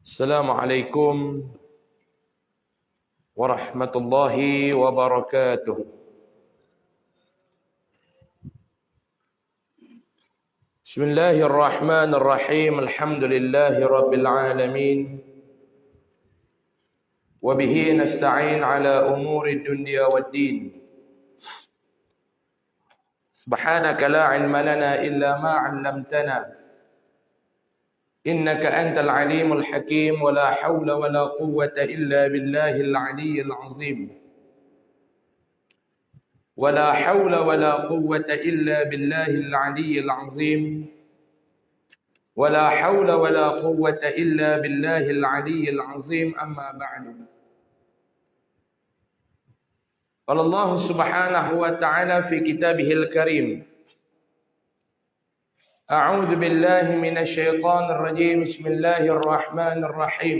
Assalamualaikum warahmatullahi wabarakatuh. Bismillahirrahmanirrahim. Alhamdulillahi rabbil alamin. Wabihi nasta'in ala umuri dunya waddin. Subhanaka la ilma lana illa ma 'allamtana. إنك أنت العليم الحكيم ولا حول ولا قوة إلا بالله العلي العظيم ولا حول ولا قوة إلا بالله العلي العظيم ولا حول ولا قوة إلا بالله العلي العظيم أما بعد. قال الله سبحانه وتعالى في كتابه الكريم: أعوذ بالله من الشيطان الرجيم. بسم الله الرحمن الرحيم.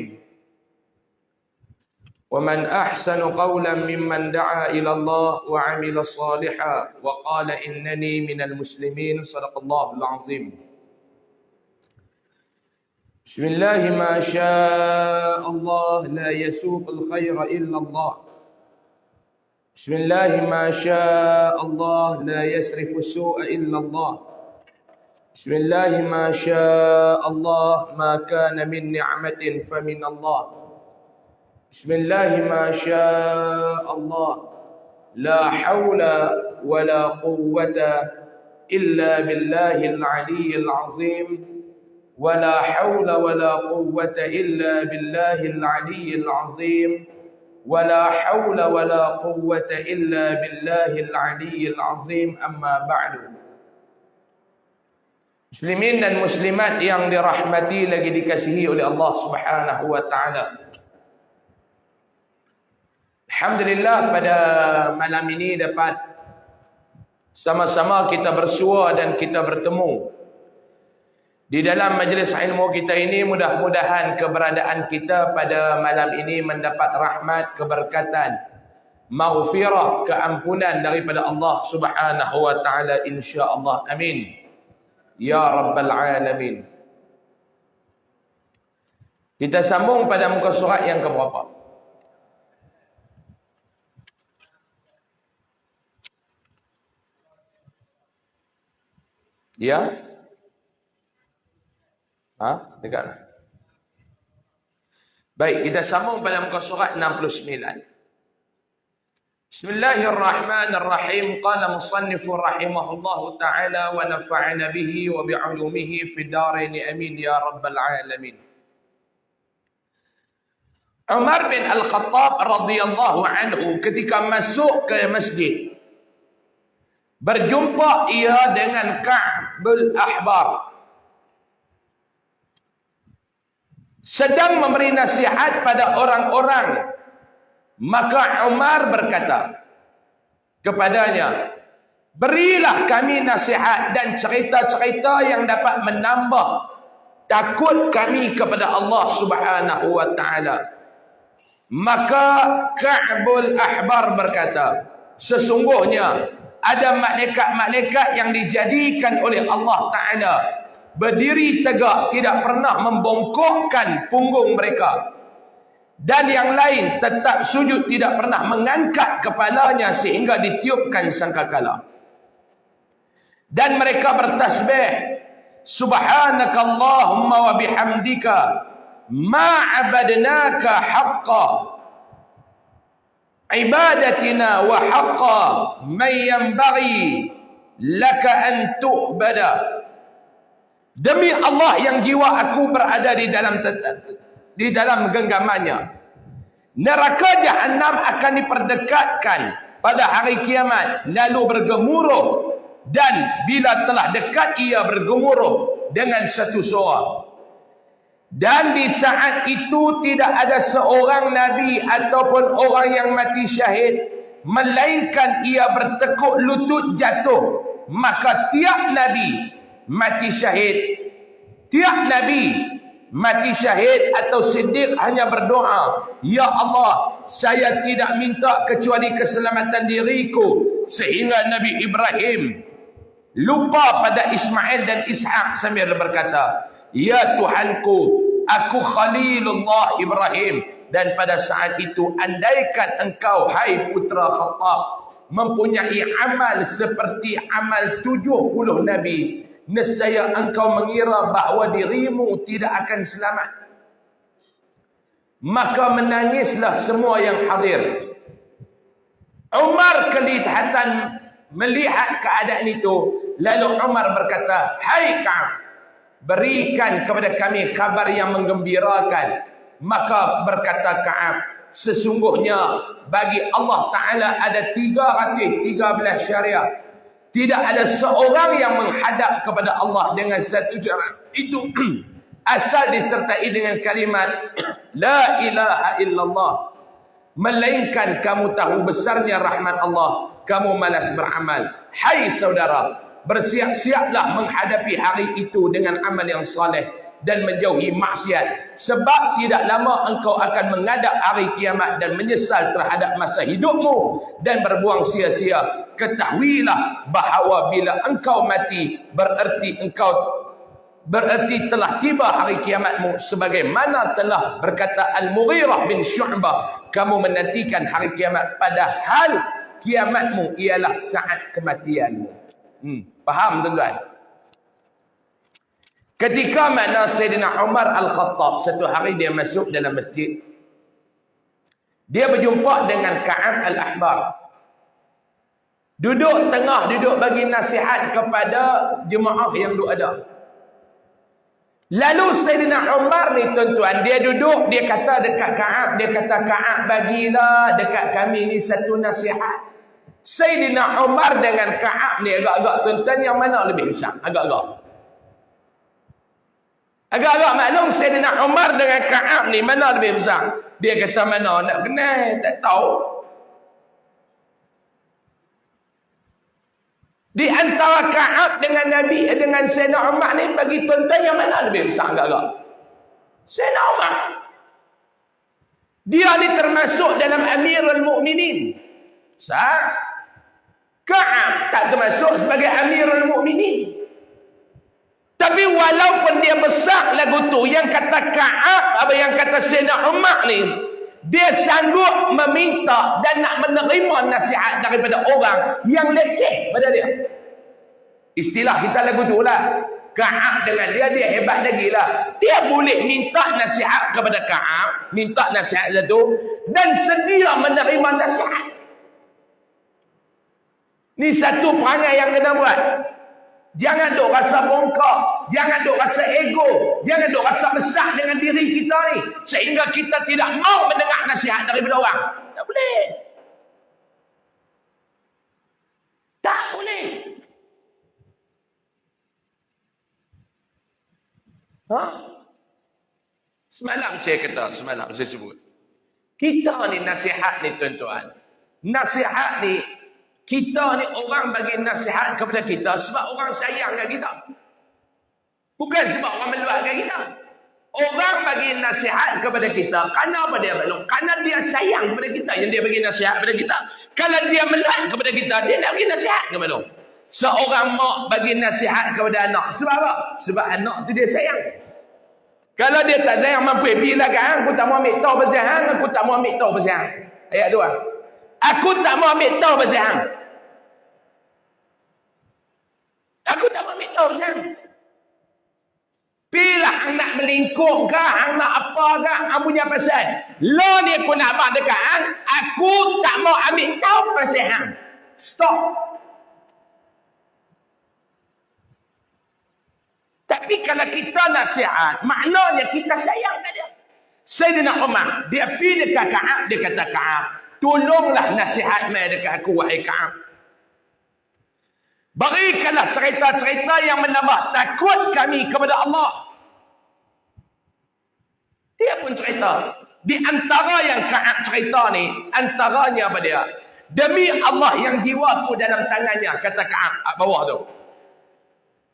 ومن أحسن قولا ممن دعا إلى الله وعمل صالحا وقال إنني من المسلمين. صدق الله العظيم. بسم الله ما شاء الله لا يسوق الخير إلا الله. بسم الله ما شاء الله لا يصرف السوء إلا الله. بسم الله ما شاء الله ما كان من نعمة فمن الله. بسم الله ما شاء الله لا حول ولا قوة إلا بالله العلي العظيم ولا حول ولا قوة إلا بالله العلي العظيم ولا حول ولا قوة إلا بالله العلي العظيم. أما بعد. Muslimin dan muslimat yang dirahmati lagi dikasihi oleh Allah Subhanahu wa taala. Alhamdulillah, pada malam ini dapat sama-sama kita bersua dan kita bertemu di dalam majlis ilmu kita ini. Mudah-mudahan keberadaan kita pada malam ini mendapat rahmat, keberkatan, maghfirah, keampunan daripada Allah Subhanahu wa taala, insya-Allah. Amin ya rabbal alamin. Kita sambung pada muka surat yang keberapa? Ya? Dekat lah. Baik, kita sambung pada muka surat 69. Bismillahirrahmanirrahim. Qala musannifur rahimahullahu ta'ala wa nafa'ana bihi wa bi'ulumihi fid darain. Amin ya rabbal alamin. Umar bin Al-Khattab radhiyallahu anhu ketika masuk ke masjid, berjumpa ia dengan Ka'bul Ahbar, sedang memberi nasihat pada orang-orang. Maka Umar berkata kepadanya, berilah kami nasihat dan cerita-cerita yang dapat menambah takut kami kepada Allah Subhanahu wa taala. Maka Ka'bul Ahbar berkata, sesungguhnya ada malaikat-malaikat yang dijadikan oleh Allah taala berdiri tegak, tidak pernah membongkokkan punggung mereka, dan yang lain tetap sujud, tidak pernah mengangkat kepalanya sehingga ditiupkan sangkakala. Dan mereka bertasbih, subhanakallahumma wa bihamdika ma abadnaka haqqa ibadatina wa haqqa man yanbaghi laka an tu'bada. Demi Allah yang jiwa aku berada di dalam genggamannya, neraka Jahannam akan diperdekatkan pada hari kiamat, lalu bergemuruh, dan bila telah dekat ia bergemuruh dengan satu suara. Dan di saat itu tidak ada seorang nabi ataupun orang yang mati syahid, melainkan ia bertekuk lutut jatuh. Maka tiap nabi mati syahid, tiap nabi mati syahid atau siddiq hanya berdoa, ya Allah, saya tidak minta kecuali keselamatan diriku. Sehingga Nabi Ibrahim lupa pada Ismail dan Ishak sambil berkata, ya Tuhanku, aku Khalilullah Ibrahim. Dan pada saat itu, andaikan engkau, hai putra Khattab, mempunyai amal seperti amal 70 Nabi, nescaya engkau mengira bahawa dirimu tidak akan selamat. Maka menangislah semua yang hadir. Umar kelihatan melihat keadaan itu. Lalu Umar berkata, hai Ka'ab, berikan kepada kami kabar yang menggembirakan. Maka berkata Ka'ab, sesungguhnya bagi Allah Ta'ala ada 313 syariat. Tidak ada seorang yang menghadap kepada Allah dengan satu cara itu asal disertai dengan kalimat La ilaha illallah. Melainkan kamu tahu besarnya rahmat Allah, kamu malas beramal. Hai saudara, bersiap-siaplah menghadapi hari itu dengan amal yang soleh dan menjauhi maksiat. Sebab tidak lama engkau akan menghadap hari kiamat dan menyesal terhadap masa hidupmu dan berbuang sia-sia. Ketahuilah bahawa bila engkau mati, berarti telah tiba hari kiamatmu. Sebagaimana telah berkata Al-Mughirah bin Syu'bah, kamu menantikan hari kiamat padahal kiamatmu ialah saat kematianmu. Faham tuan-tuan? Ketika mana Sayyidina Umar Al-Khattab, satu hari dia masuk dalam masjid, dia berjumpa dengan Ka'ab Al-Ahbar. Duduk bagi nasihat kepada jemaah yang ada. Lalu Sayyidina Umar ni tuan-tuan, dia duduk, dia kata dekat Ka'ab, dia kata, Ka'ab bagilah dekat kami ni satu nasihat. Sayyidina Umar dengan Ka'ab ni agak-agak tuan-tuan, yang mana lebih besar? Agak-agak maklum Sayyidina Umar dengan Ka'ab ni mana lebih besar? Dia kata mana nak kenal, tak tahu. Di antara Ka'ab dengan Nabi, dengan Sayyidina Umar ni, bagi tuan-tuan yang mana lebih besar agak-agak? Sayyidina Umar. Dia ni termasuk dalam Amirul Mukminin. Besar. Ka'ab tak termasuk sebagai Amirul Mukminin. Tapi walaupun dia besar lagu tu, yang kata Ka'ab, yang kata Sayyidina Umar ni, dia sanggup meminta dan nak menerima nasihat daripada orang yang lekeh pada dia. Istilah kita lagu tu lah. Ka'ab dengan dia hebat lagi lah. Dia boleh minta nasihat kepada Ka'ab, minta nasihat satu, dan sedia menerima nasihat. Ni satu perangai yang kena buat. Jangan duk rasa bongkak, jangan duk rasa ego, jangan duk rasa besar dengan diri kita ni sehingga kita tidak mau mendengar nasihat daripada orang. Tak boleh. Tak boleh. Semalam saya sebut. Kita ni nasihat ni tuan-tuan. Nasihat ni, kita ni orang bagi nasihat kepada kita sebab orang sayang dengan kita. Bukan sebab orang meluatkan kita. Orang bagi nasihat kepada kita, kerana apa dia maklum? Kerana dia sayang kepada kita yang dia bagi nasihat kepada kita. Kalau dia meluat kepada kita, dia nak bagi nasihat kepada kita. Seorang mak bagi nasihat kepada anak. Sebab apa? Sebab anak tu dia sayang. Kalau dia tak sayang, mampu pilih kan? Aku tak mau ambil tahu pasal hang, aku tak mau ambil tahu pasal hang. Ayat 2. Aku tak mau ambil tahu pasal hang. Aku tak mau ambil tahu pasal hang. Pilih hang nak melingkup ke, hang nak apa ke, hang punya pasal. Lo ni aku nak abang dekat hang, aku tak mau ambil tahu pasal hang. Stop. Tapi kalau kita nasihat, maknanya kita sayang kat dia. Sayyidina Umar, dia pergi dekat Ka'ab, dia kata Ka'ab, tolonglah nasihat mai dekat aku, wahai Ka'ab. Berikanlah cerita-cerita yang menambah takut kami kepada Allah. Dia pun cerita. Di antara yang Ka'ab cerita ni, antaranya apa dia? Demi Allah yang jiwaku dalam tangannya, kata Ka'ab bawah tu.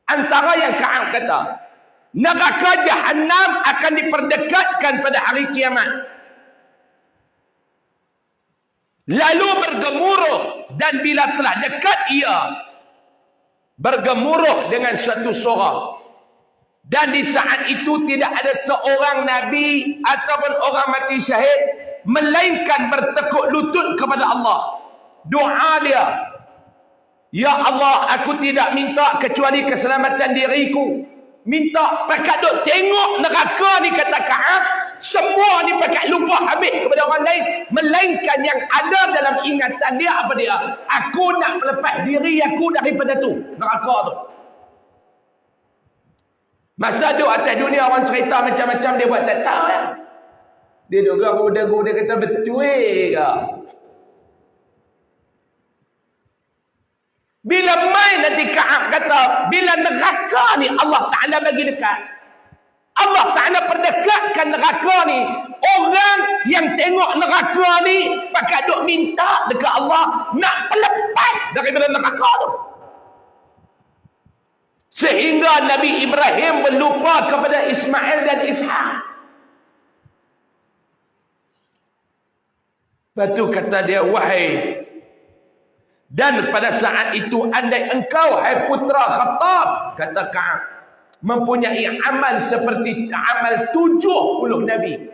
Antara yang Ka'ab kata, neraka Jahannam akan diperdekatkan pada hari kiamat. Lalu bergemuruh, dan bila telah dekat ia, bergemuruh dengan suatu suara. Dan di saat itu tidak ada seorang Nabi ataupun orang mati syahid melainkan bertekuk lutut kepada Allah. Doa dia, ya Allah, aku tidak minta kecuali keselamatan diriku. Minta pakat duk tengok neraka ni, kata Ka'ab, semua ni pakat lupa habis kepada orang lain, melainkan yang ada dalam ingatan dia apa dia? Aku nak melepas diri aku daripada tu, neraka tu. Masa duduk atas dunia orang cerita macam-macam, dia buat tak tahu ya. Dia duduk garu-dagu, dia kata betul ke? Bila main nanti Ka'ab kata, bila neraka ni Allah Ta'ala bagi dekat, Allah Ta'ala perdekatkan neraka ni, orang yang tengok neraka ni pakat duk minta dekat Allah nak lepas daripada neraka tu. Sehingga Nabi Ibrahim berlupa kepada Ismail dan Ishak. Lepas tu kata dia, wahai, dan pada saat itu andai engkau, hai putra Khattab, kata Ka'ab, mempunyai amal seperti amal 70 Nabi.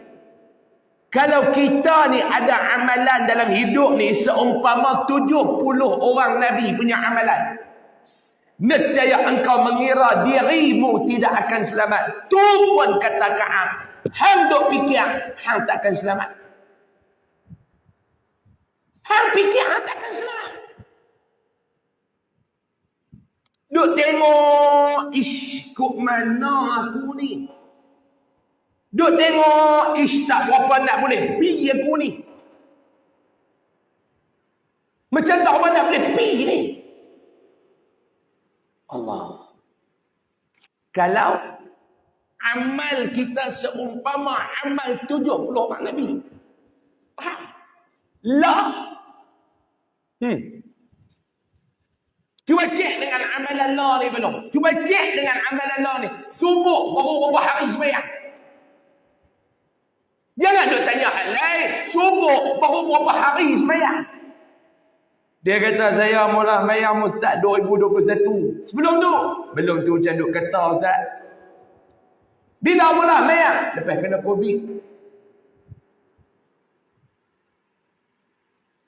Kalau kita ni ada amalan dalam hidup ni seumpama 70 orang Nabi punya amalan, nescaya engkau mengira dirimu tidak akan selamat. Tu pun kata Ka'ab, hang duk fikir hang tak akan selamat. Hang fikir hang tak akan selamat. Duk tengok, ish, kok mana aku ni? Duk tengok, ish, tak berapa nak boleh pi aku ni. Macam tak berapa nak boleh pi ni. Allah. Kalau amal kita seumpama amal 70 orang Nabi. Lah. Cuba cek dengan amalan Allah ni belum. Cuba cek dengan amalan Allah ni. Subuh baru berapa hari sembahyang. Jangan duk tanya hal lain. Subuh baru berapa hari sembahyang. Dia kata saya mula sembahyang Ustaz 2021. Sebelum tu, belum tu macam duk kata Ustaz. Bila mula sembahyang? Lepas kena Covid.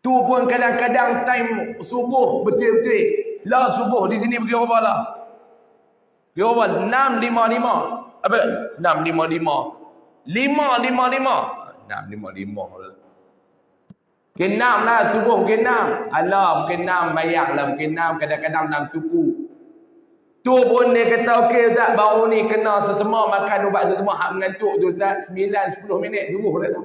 Tu pun kadang-kadang time subuh betul-betul. Lah subuh di sini pergi berapa lah? Pergi berapa? 6.55. Apa? 6.55. 5.55. 6.55. Mungkin 6 lah subuh, mungkin 6. Alah, mungkin 6 bayang lah, mungkin 6. Kadang-kadang 6 suku. Tu pun dia kata, okey Ustaz, baru ni kena sesama makan ubat sesama hak mengantuk tu Ustaz. 9-10 minit subuh dah tu.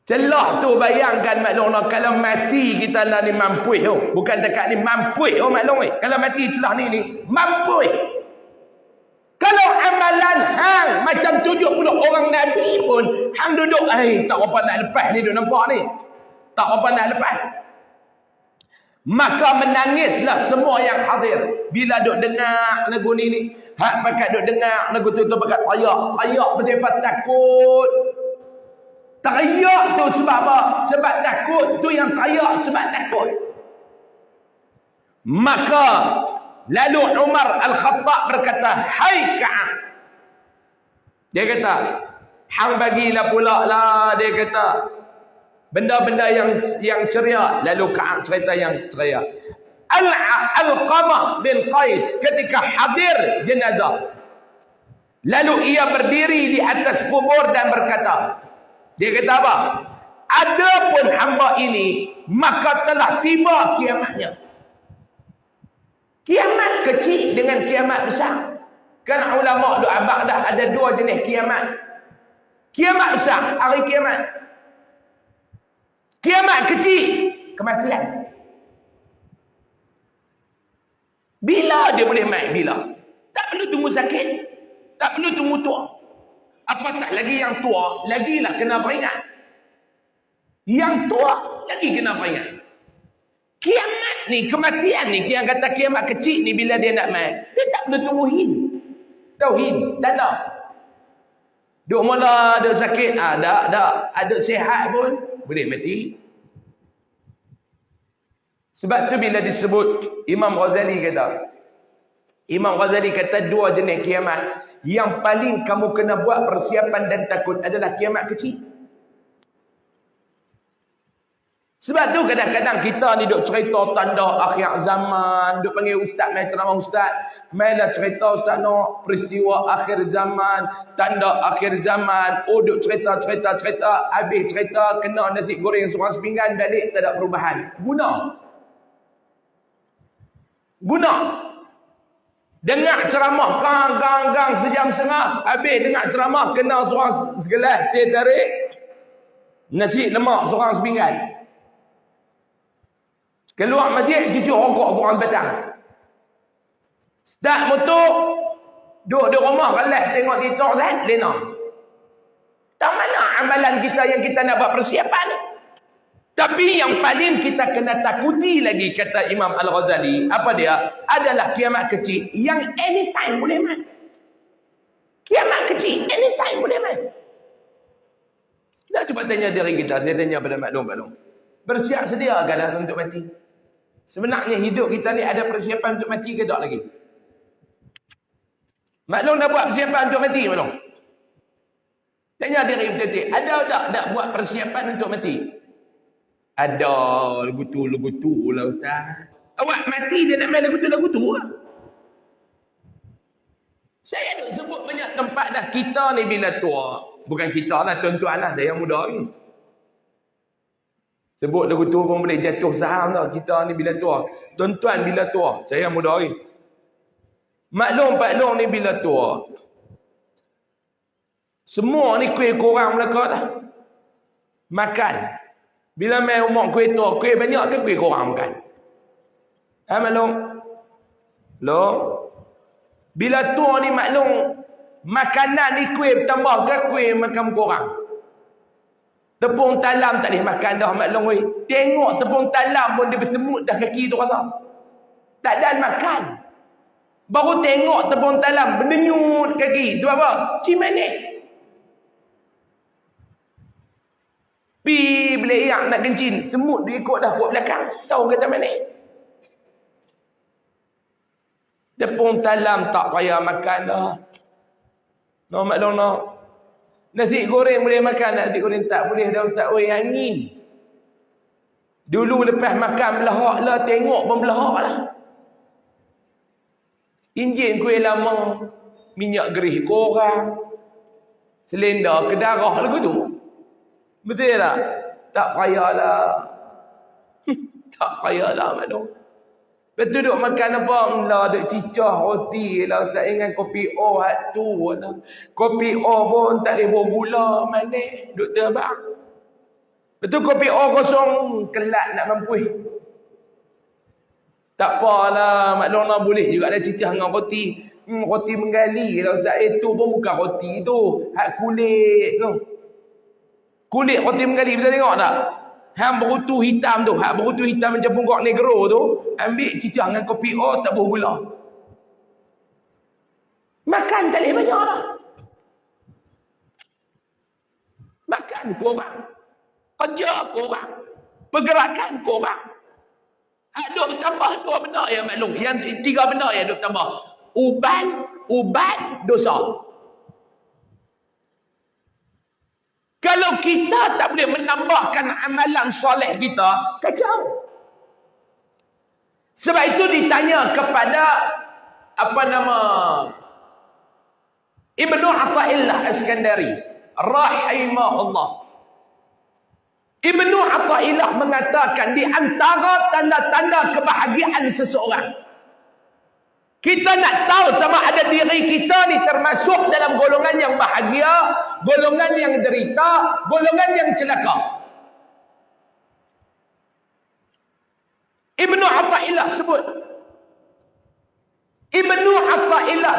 Celah tu bayangkan maklum, kalau mati kita lah ni mampu tu. Bukan dekat ni mampu tu maklum. Kalau mati celah ni mampu. Kalau amalan hang macam 70 orang Nabi pun, hang duduk, tak apa nak lepas ni, duduk nampak ni. Tak apa nak lepas. Maka menangislah semua yang hadir. Bila duk dengar lagu ni. Hak pakat duk dengar lagu tu pakat tayak. Tayak betul-betul takut. Teriak tu sebab apa? Sebab takut. Tu yang teriak sebab takut. Maka lalu Umar Al-Khattab berkata, hai Ka'ab. Dia kata, hang bagilah pula lah. Dia kata, benda-benda yang ceria. Lalu Ka'ab cerita yang ceria. Al-Qamah bin Qais ketika hadir jenazah. Lalu ia berdiri di atas kubur dan berkata, dia kata apa? Adapun hamba ini, maka telah tiba kiamatnya. Kiamat kecil dengan kiamat besar. Kan ulama' duk abang dah ada 2 jenis kiamat. Kiamat besar, hari kiamat. Kiamat kecil, kematian. Bila dia boleh main? Bila? Tak perlu tunggu sakit. Tak perlu tunggu tua. Apatah lagi yang tua, lagilah kena peringat. Yang tua, lagi kena peringat. Kiamat ni, kematian ni, yang kata kiamat kecil ni bila dia nak main, dia tak perlu tungguin. Tauhin, tak ada. Duk mula ada sakit, ada sihat pun, boleh mati. Sebab tu bila disebut, Imam Ghazali kata, Imam Ghazali kata 2 jenis kiamat. Yang paling kamu kena buat persiapan dan takut adalah kiamat kecil. Sebab tu kadang-kadang kita ni duk cerita tanda akhir zaman, duk panggil ustaz, main ceramah ustaz, mainlah cerita ustaz no peristiwa akhir zaman, tanda akhir zaman. Oh duk cerita, habis cerita kena nasi goreng seorang sepinggan, balik tak ada perubahan. Guna. Dengar ceramah gang sejam setengah, habis dengar ceramah kena seorang segelas teh tarik, nasi lemak seorang sepinggan. Keluar masjid, cucu rokok korang batang. Tak mutuk, duduk di rumah, kelas tengok TikTok, lena. Tak mana amalan kita yang kita nak buat persiapan. Tapi yang paling kita kena takuti lagi, kata Imam Al-Ghazali, apa dia? Adalah kiamat kecil yang anytime boleh main. Kiamat kecil, anytime boleh main. Dah cuba tanya diri kita, saya tanya pada maklum. Bersiap sedia ke dah untuk mati? Sebenarnya hidup kita ni ada persiapan untuk mati ke tak lagi? Maklum dah buat persiapan untuk mati maklum? Tanya diri betul-betul, ada tak nak buat persiapan untuk mati? Ada, lagu-tu lah ustaz. Awak mati dia nak main lagu-tu lah. Saya nak sebut banyak tempat dah, kita ni bila tua. Bukan kita lah, tuan-tuan lah, saya yang muda ni. Sebut lagu tu pun boleh jatuh saham tau. Kita ni bila tua. Tuan-tuan bila tua. Saya muda ni. Maklum Pak Long ni bila tua. Semua ni kuih korang Melaka dah. Makan. Bila main umur kuih tua. Kuih banyak ke kuih korang makan? Maklum? Long? Bila tua ni maklum. Makanan ni kuih bertambah ke kuih makan korang? Tepung talam tak boleh makan dah maklum weh. Tengok tepung talam pun dia bersemut dah kaki tu rasa. Tak ada makan. Baru tengok tepung talam berdenyut kaki. Tu apa? Cimanik. Pi beleyak nak kencing. Semut dia ikut dah kuat belakang. Tahu kata mana? Tepung talam tak payah makan dah. No maklum no. Nasi goreng boleh makan, nasi goreng tak boleh dah tak boleh angin. Dulu lepas makan belahak lah, tengok pun belahak lah. Injin kuih lama, minyak gerih korang, selendar ke darah lagu tu. Betul tak? Tak payahlah. Tak payahlah maklum. Lepas tu duk makan apa? Lah duk cicah roti lah. Tak ingat kopi O hat tu lah. Kopi O pun tak boleh buah gula. Manis. Duk terbang. Lepas tu kopi O kosong. Kelat nak mampuih. Tak apalah. Maklum lah boleh juga ada cicah dengan roti. Roti menggali lah. Ustaz. Itu pun bukan roti tu. Hat kulit tu. Kulit roti menggali. Bisa tengok tak? Hang berutu hitam tu. Hak berutu hitam macam punggok negro tu. Ambil cicah dengan kopi O tak buah gula. Makan tak boleh banyak lah. Makan korang. Kerja korang. Pergerakan korang. Hak duk bertambah 2 benda yang maklum. Yang 3 benda yang duk bertambah. Ubat, dosa. Kalau kita tak boleh menambahkan amalan soleh kita, kacau. Sebab itu ditanya kepada Ibnu Athaillah Iskandari rahimahullah. Ibnu Athaillah mengatakan di antara tanda-tanda kebahagiaan seseorang, kita nak tahu sama ada diri kita ni termasuk dalam golongan yang bahagia, golongan yang derita, golongan yang celaka. Ibnu Athaillah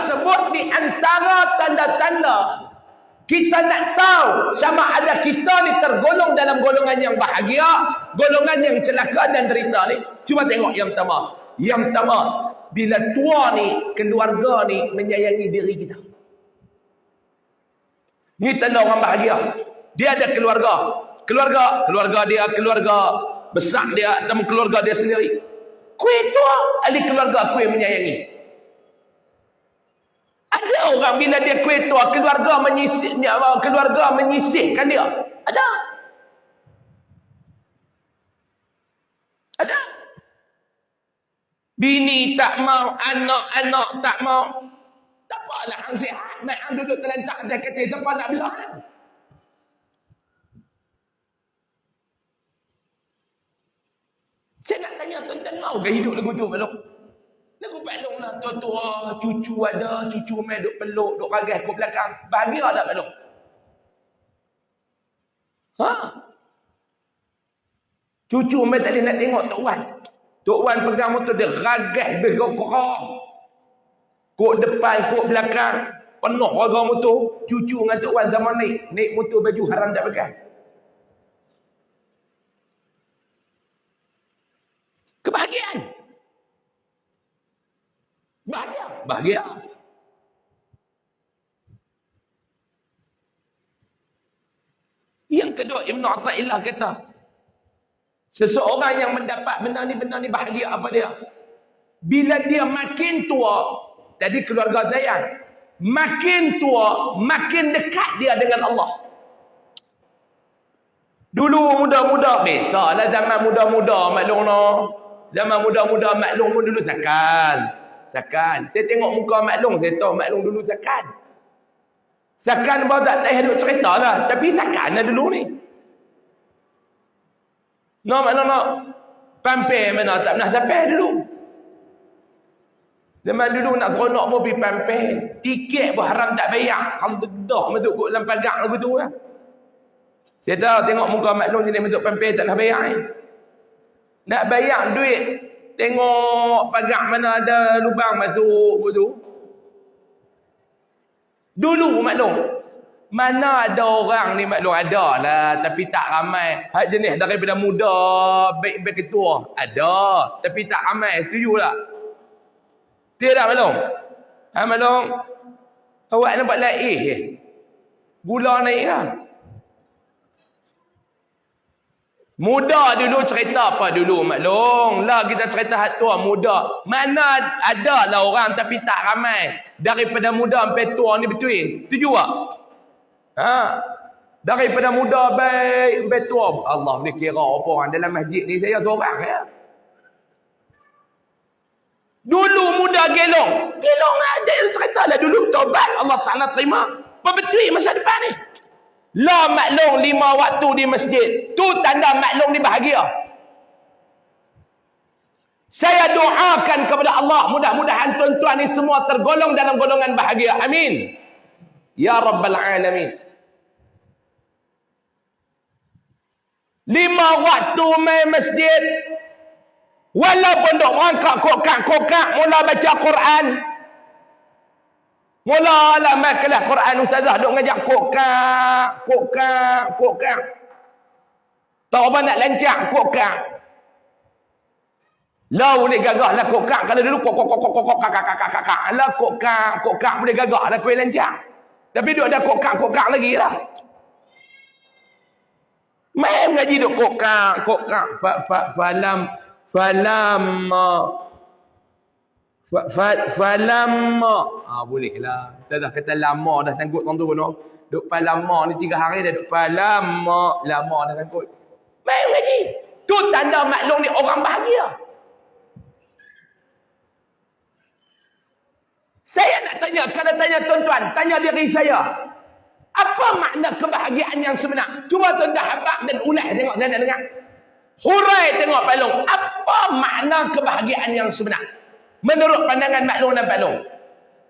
sebut di antara tanda-tanda kita nak tahu sama ada kita ni tergolong dalam golongan yang bahagia, golongan yang celaka dan derita ni. Cuba tengok yang pertama. Yang pertama, bila tua ni, keluarga ni menyayangi diri kita. Ni tanda orang bahagia. Dia ada keluarga. Keluarga dia, keluarga besar dia, atau keluarga dia sendiri. Kuih tua, ahli keluarga kuih menyayangi. Ada orang bila dia kuih tua, keluarga menyisihkan dia. Ada. Ada. Bini tak mau, anak-anak tak mau. Tak apalah hang sihat, naik hang duduk terlentak atas katil tempat nak belah. Saya nak tanya tuan-tuan, mau ke hidup lagu tu Pak Long? Lagu Pak Long lah, tua-tua, cucu ada, cucu main duk peluk, duk ragas kat belakang. Bahagia tak Pak Long? Ha? Cucu main tak boleh nak tengok Tok Wan. Tok Wan pegang motor dia ragas bergerak. Kok depan, kok belakang, penuh warga motor. Cucu dengan Tok Wan zaman naik motor baju haram tak pakai. Kebahagiaan. Bahagia. Yang kedua, Ibn Atha'illah kata, seseorang yang mendapat benda ni bahagia apa dia? Bila dia makin tua, tadi keluarga sayang, makin tua, makin dekat dia dengan Allah. Dulu muda-muda, biasalah zaman muda-muda maklum no. Zaman muda-muda maklum pun dulu sakan. Saya tengok muka maklum, saya tahu maklum dulu sakan. Sakan baru tak tahu duk cerita lah, tapi sakan lah dulu ni. No maklum no. Pampir mana tak pernah sampai dulu. Zaman dulu nak seronok pun pergi pampir. Tiket pun haram tak bayar. Hang bedah masuk kot dalam pagar lagu tu lah. Saya tahu tengok muka maklum jenis masuk pampir tak nak bayar. Nak bayar duit. Tengok pagar mana ada lubang masuk kot tu. Dulu maklum. Mana ada orang ni maklum, ada lah. Tapi tak ramai. Hak jenis daripada muda, baik-baik ketua. Ada. Tapi tak ramai. Setuju tak? Tidak maklum. Ha maklum. Awak nampak laih je. Gula naik lah. Muda dulu cerita apa dulu maklum. Lah kita cerita hak tua muda. Mana ada lah orang tapi tak ramai. Daripada muda sampai tua ni betul. Setuju tak? Ha. Daripada muda baik sampai tua. Allah boleh kira apa orang dalam masjid ni saya seorang ya. Dulu muda gelong. Gelong ada cerita lah dulu tobat Allah Ta'ala terima. Apa betul masa depan ni? La maklum 5 waktu di masjid. Tu tanda maklum ni bahagia. Saya doakan kepada Allah mudah-mudahan tuan-tuan ni semua tergolong dalam golongan bahagia. Amin. Ya Rabbal Alamin. 5 waktu main masjid. Walaupun dok merangkak kokak mula baca Quran. Mula lah kelas Quran ustazah dok ngajak kokak. Tak apa nak lancar kokak. Lah boleh gagah lah kokak. Kalau dulu kokak. Lah kokak boleh gagah lah kuih lancar. Tapi dok ada kokak lagi lah. Main ngaji dok kokak. Falamma. Boleh lah. Kita dah kata lama dah sangkut tuan tu no. Duk palama ni 3 hari dah duk palama. Lama dah sangkut. Main ngaji. Tu tanda maklum ni orang bahagia. Saya nak tanya, kalau tanya tuan-tuan, tanya diri saya. Apa makna kebahagiaan yang sebenar? Cuba tuan-tuan habak dan ulas tengok saya nak dengar. Hurai tengok Pak Long. Apa makna kebahagiaan yang sebenar? Menurut pandangan maklum dan Pak Long.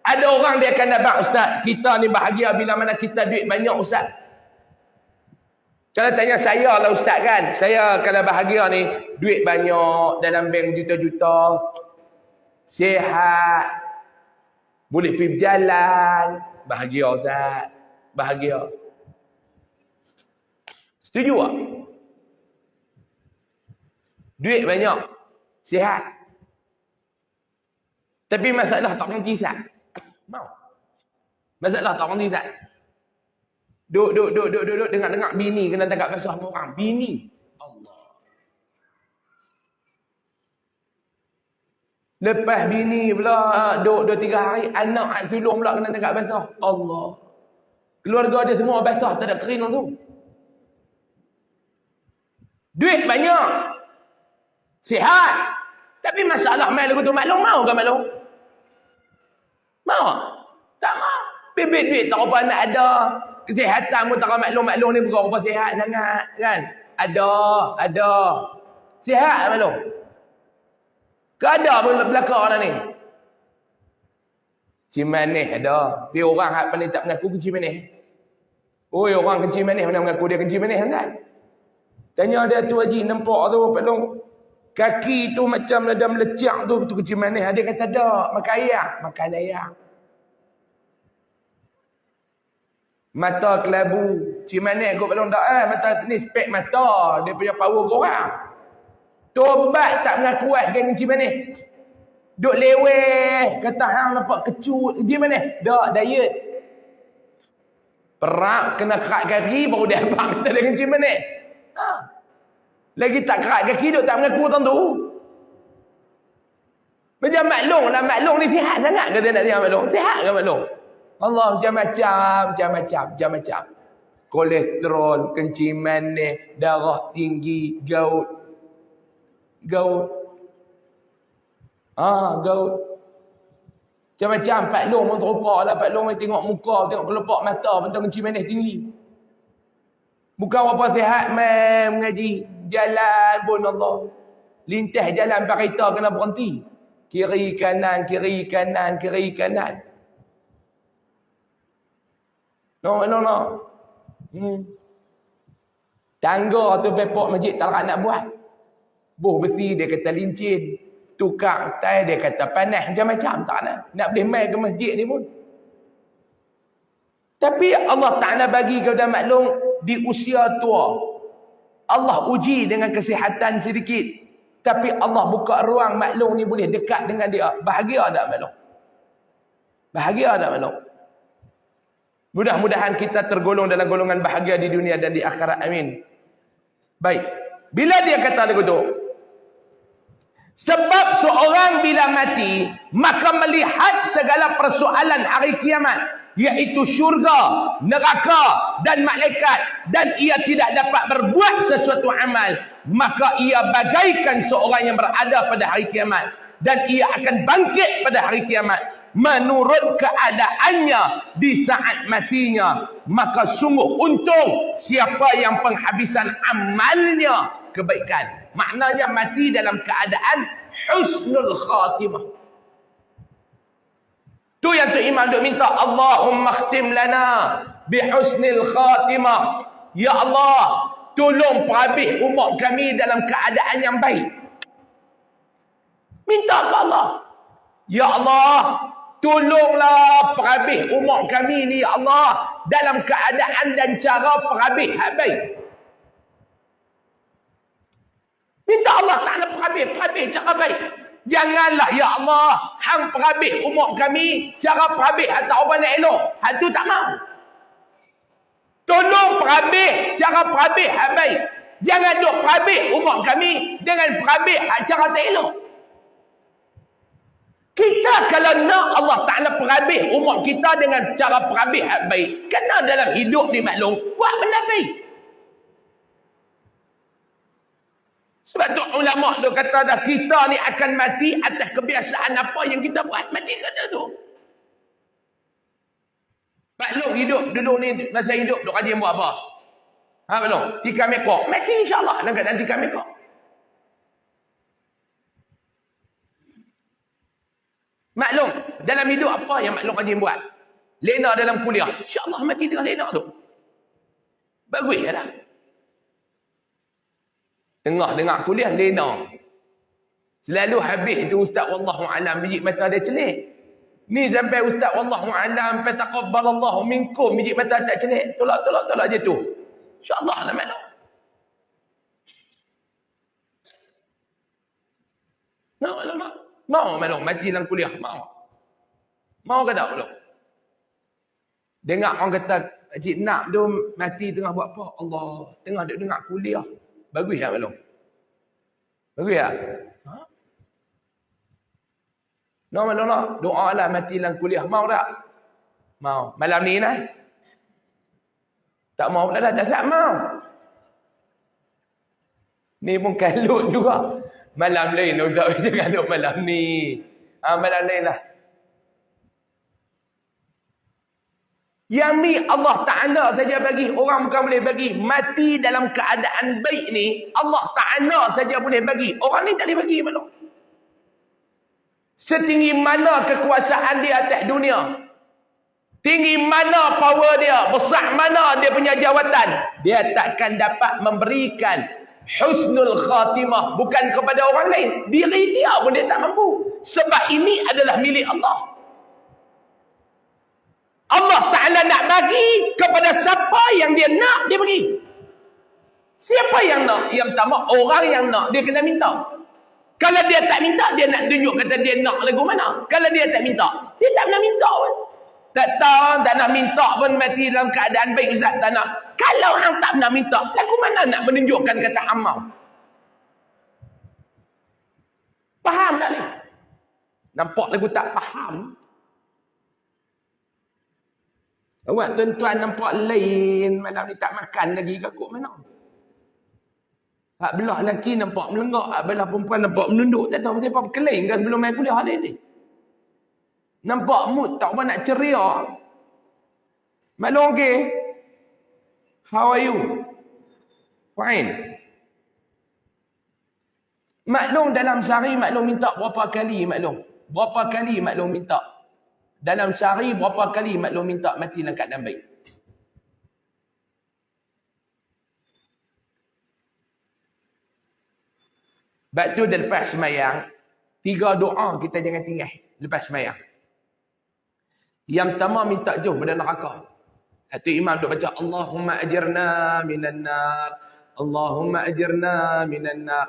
Ada orang dia akan dapat, ustaz, kita ni bahagia bila mana kita duit banyak ustaz. Kalau tanya saya lah ustaz kan. Saya kalau bahagia ni, duit banyak, dalam bank juta-juta. Sihat. Boleh pergi berjalan. Bahagia ustaz. Bahagia. Setuju tak? Duit banyak. Sihat. Tapi masalah tak berhenti Ustaz. Mau. Masalah tak berhenti Ustaz. Duk dengar bini kena tangkap basah sama orang. Bini. Allah. Lepas bini pula duduk 2-3 hari, anak sulung pula kena tegak basah. Allah. Keluarga dia semua basah, tak ada kering langsung. Duit banyak. Sihat. Tapi masalah mai lagu tu maklum mau ke maklum? Mau? Tak mau. Bibit duit tak apa nak ada. Kesihatan pun tak maklum ni bukan apa sihat sangat kan? Ada. Sihat maklum. Keada pun belakang dah ni. Kencing manis ada. Dia orang hak paling tak mengaku kencing manis. Oi, orang kencing manis mana mengaku dia kencing manis kan? Tanya dia tu haji nampak tu pelong. Kaki tu macam ada melecak tu kencing manis. Dia kata tak, makan ayam. Mata kelabu. Kencing manis kau pelong tak mata ni spek mata. Dia punya power kau orang. Tobat tak mengaku kan kencing manis. Duk leweh, kata hang nampak kecut. Kencing manis? Tak, diet. Perap kena kerat kaki baru dia abang kata dia kencing manis. Lagi tak kerat kaki duk tak mengaku tuan tu. Macam maklum ni sihat sangat ke dia nak tengok maklum? Sihat ke maklum? Allah macam-macam. Kolesterol, kencing manis, darah tinggi, gout. Gaut. Macam-macam Pak Long pun terupa lah. Pak Long ni tengok muka, tengok kelopak mata, bentang kencing manis tinggi. Bukan apa sihat mengaji. Jalan pun Allah. Lintas jalan kereta kena berhenti. Kiri kanan. No. Tangga tu pepok masjid tak nak buat. Buh besi dia kata lincin. Tukar tai dia kata panas. Macam-macam tak nak boleh main ke masjid ni pun. Tapi Allah Ta'ala bagi kepada maklum di usia tua. Allah uji dengan kesihatan sedikit. Tapi Allah buka ruang maklum ni boleh dekat dengan dia. Bahagia tak maklum? Bahagia tak maklum? Mudah-mudahan kita tergolong dalam golongan bahagia di dunia dan di akhirat. Amin. Baik. Bila dia kata lagu tu? Sebab seorang bila mati, maka melihat segala persoalan hari kiamat, iaitu syurga, neraka dan malaikat, dan ia tidak dapat berbuat sesuatu amal, maka ia bagaikan seorang yang berada pada hari kiamat, dan ia akan bangkit pada hari kiamat menurut keadaannya di saat matinya. Maka sungguh untung siapa yang penghabisan amalnya kebaikan. Maknanya mati dalam keadaan husnul khatimah. Tu yang tu imam duk minta, Allahumma khtim lana bi husnil khatimah. Ya Allah, tolong perhabis umat kami dalam keadaan yang baik. Minta ke Allah. Ya Allah, tolonglah perhabis umat kami ni, ya Allah, dalam keadaan dan cara perhabis hak baik. Minta Allah Ta'ala perhabis cara baik. Janganlah ya Allah hang perhabis umat kami cara perhabis hak tak apa nak elok. Hak tu tak mau. Tolong perhabis cara perhabis hak baik. Jangan duk perhabis umat kami dengan perhabis hak cara tak elok. Kita kalau nak Allah Ta'ala perhabis umat kita dengan cara perhabis hak baik, kena dalam hidup ni maklum buat benda baik. Sebab tu ulama' tu kata dah, kita ni akan mati atas kebiasaan apa yang kita buat. Mati kena tu. Pak Long hidup dulu ni, masa hidup duk rajin buat apa? Pak Long, tikar mekok. Mati insyaAllah dalam keadaan tikar mekok. Maklum, dalam hidup apa yang maklum rajin buat? Lena dalam kuliah. InsyaAllah mati tengah lena tu. Bagus lah. Tengah dengar kuliah lena. Selalu habis tu ustaz wallahu alam biji mata dia celik. Ni sampai ustaz wallahu alam fa taqabbalallahu minkum biji mata tak celik. Tolak je tu. Insya-Allah lah maklum. Mau maklum mati dalam kuliah mau. Mau ke tak belum? Dengar orang kata Cik Nak tu mati tengah buat apa? Allah, tengah duk dengar kuliah. Bagus tak belum? Bagus tak? Ha? No malu no. Doa lah mati dalam kuliah. Mau tak? Mau. Malam ni nah. Tak mau pula dah. Tak mau. Ni pun kalut juga. Malam lain. Ustaz dia kalut malam ni. Malam lain lah. Yang ni Allah Ta'ala saja bagi. Orang bukan boleh bagi. Mati dalam keadaan baik ni. Allah Ta'ala saja boleh bagi. Orang ni tak boleh bagi. Malu. Setinggi mana kekuasaan dia atas dunia. Tinggi mana power dia. Besar mana dia punya jawatan. Dia takkan dapat memberikan husnul khatimah. Bukan kepada orang lain. Diri dia pun dia tak mampu. Sebab ini adalah milik Allah. Allah Ta'ala nak bagi kepada siapa yang dia nak, dia bagi. Siapa yang nak? Yang pertama, orang yang nak, dia kena minta. Kalau dia tak minta, dia nak tunjuk kata dia nak lagu mana. Kalau dia tak minta, dia tak nak minta pun. Tak tahu, tak nak minta pun mati dalam keadaan baik, Ustaz, tak nak. Kalau orang tak nak minta, lagu mana nak menunjukkan kata amal? Faham tak ni? Nampak lagu tak faham? Awak tuan-tuan nampak lain. Malam ni tak makan lagi ke kot mana? Hak belah lelaki nampak melenggak. Hak belah perempuan nampak menunduk. Tak tahu pasal apa. Keling ke sebelum main kuliah hari ni? Nampak mood tak apa nak ceria. Maklum okey? How are you? Fine. Maklum dalam sehari maklum minta berapa kali maklum? Berapa kali maklum minta? Dalam sehari berapa kali maklum minta mati dalam keadaan baik? Sebab tu lepas semayang, 3 doa kita jangan tinggal lepas semayang. Yang pertama minta jauh pada neraka. Itu imam duk baca Allahumma ajirna minan nar. Allahumma ajirna minan nar.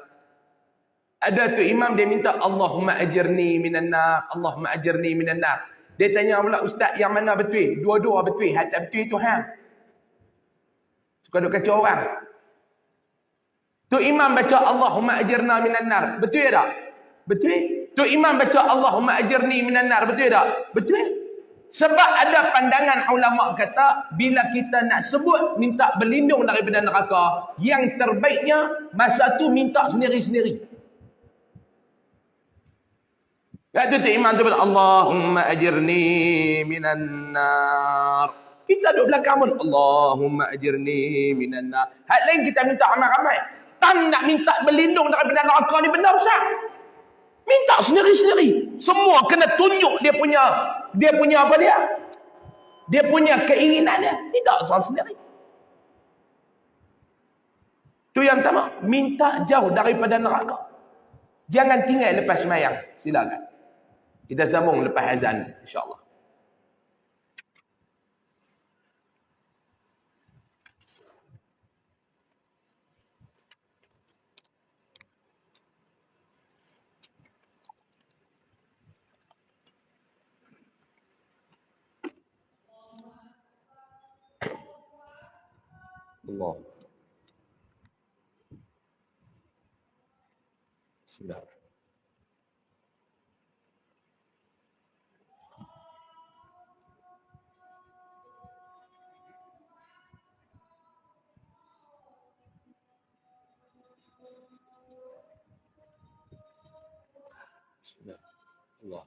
Ada tu imam dia minta Allahumma ajirni minan nar. Allahumma ajirni minan nar. Dia tanya pula, ustaz yang mana betul? Dua-dua betul. Hak tak betul itu hang. Suka duk kacau orang. Tu imam baca Allahumma ajirna minan nar. Betul tak? Betul. Tu imam baca Allahumma ajirni minan nar. Betul tak? Betul. Sebab ada pandangan ulama kata, bila kita nak sebut minta berlindung daripada neraka, yang terbaiknya masa tu minta sendiri-sendiri. Kata tu imam tu Allahumma ajirni minan nar. Kita duduk belakang pun Allahumma ajirni minan nar. Hak lain kita minta ramai-ramai. Tang nak minta berlindung daripada neraka ni benar besar. Minta sendiri-sendiri. Semua kena tunjuk dia punya apa dia? Dia punya keinginan dia. Minta soal sendiri. Tu yang pertama, minta jauh daripada neraka. Jangan tinggal lepas sembahyang. Silakan. Kita sambung lepas azan, insya-Allah. Allah. Sudah. Sudah. Allah.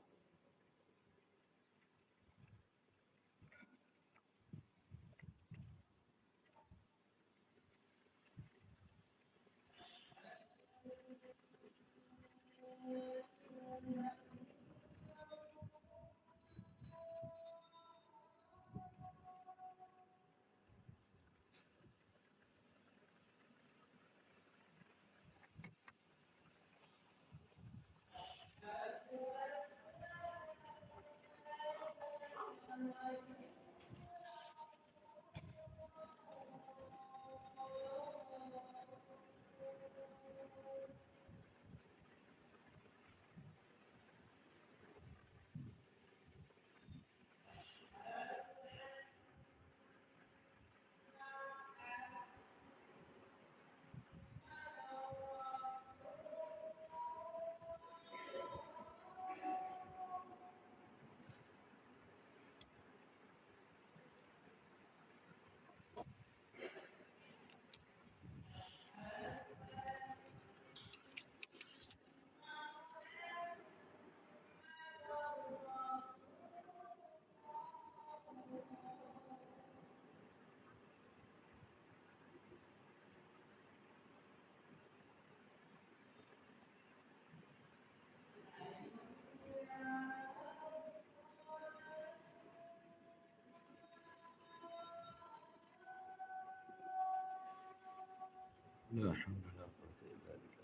La haula la quwwata illa billah.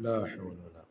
La haula la.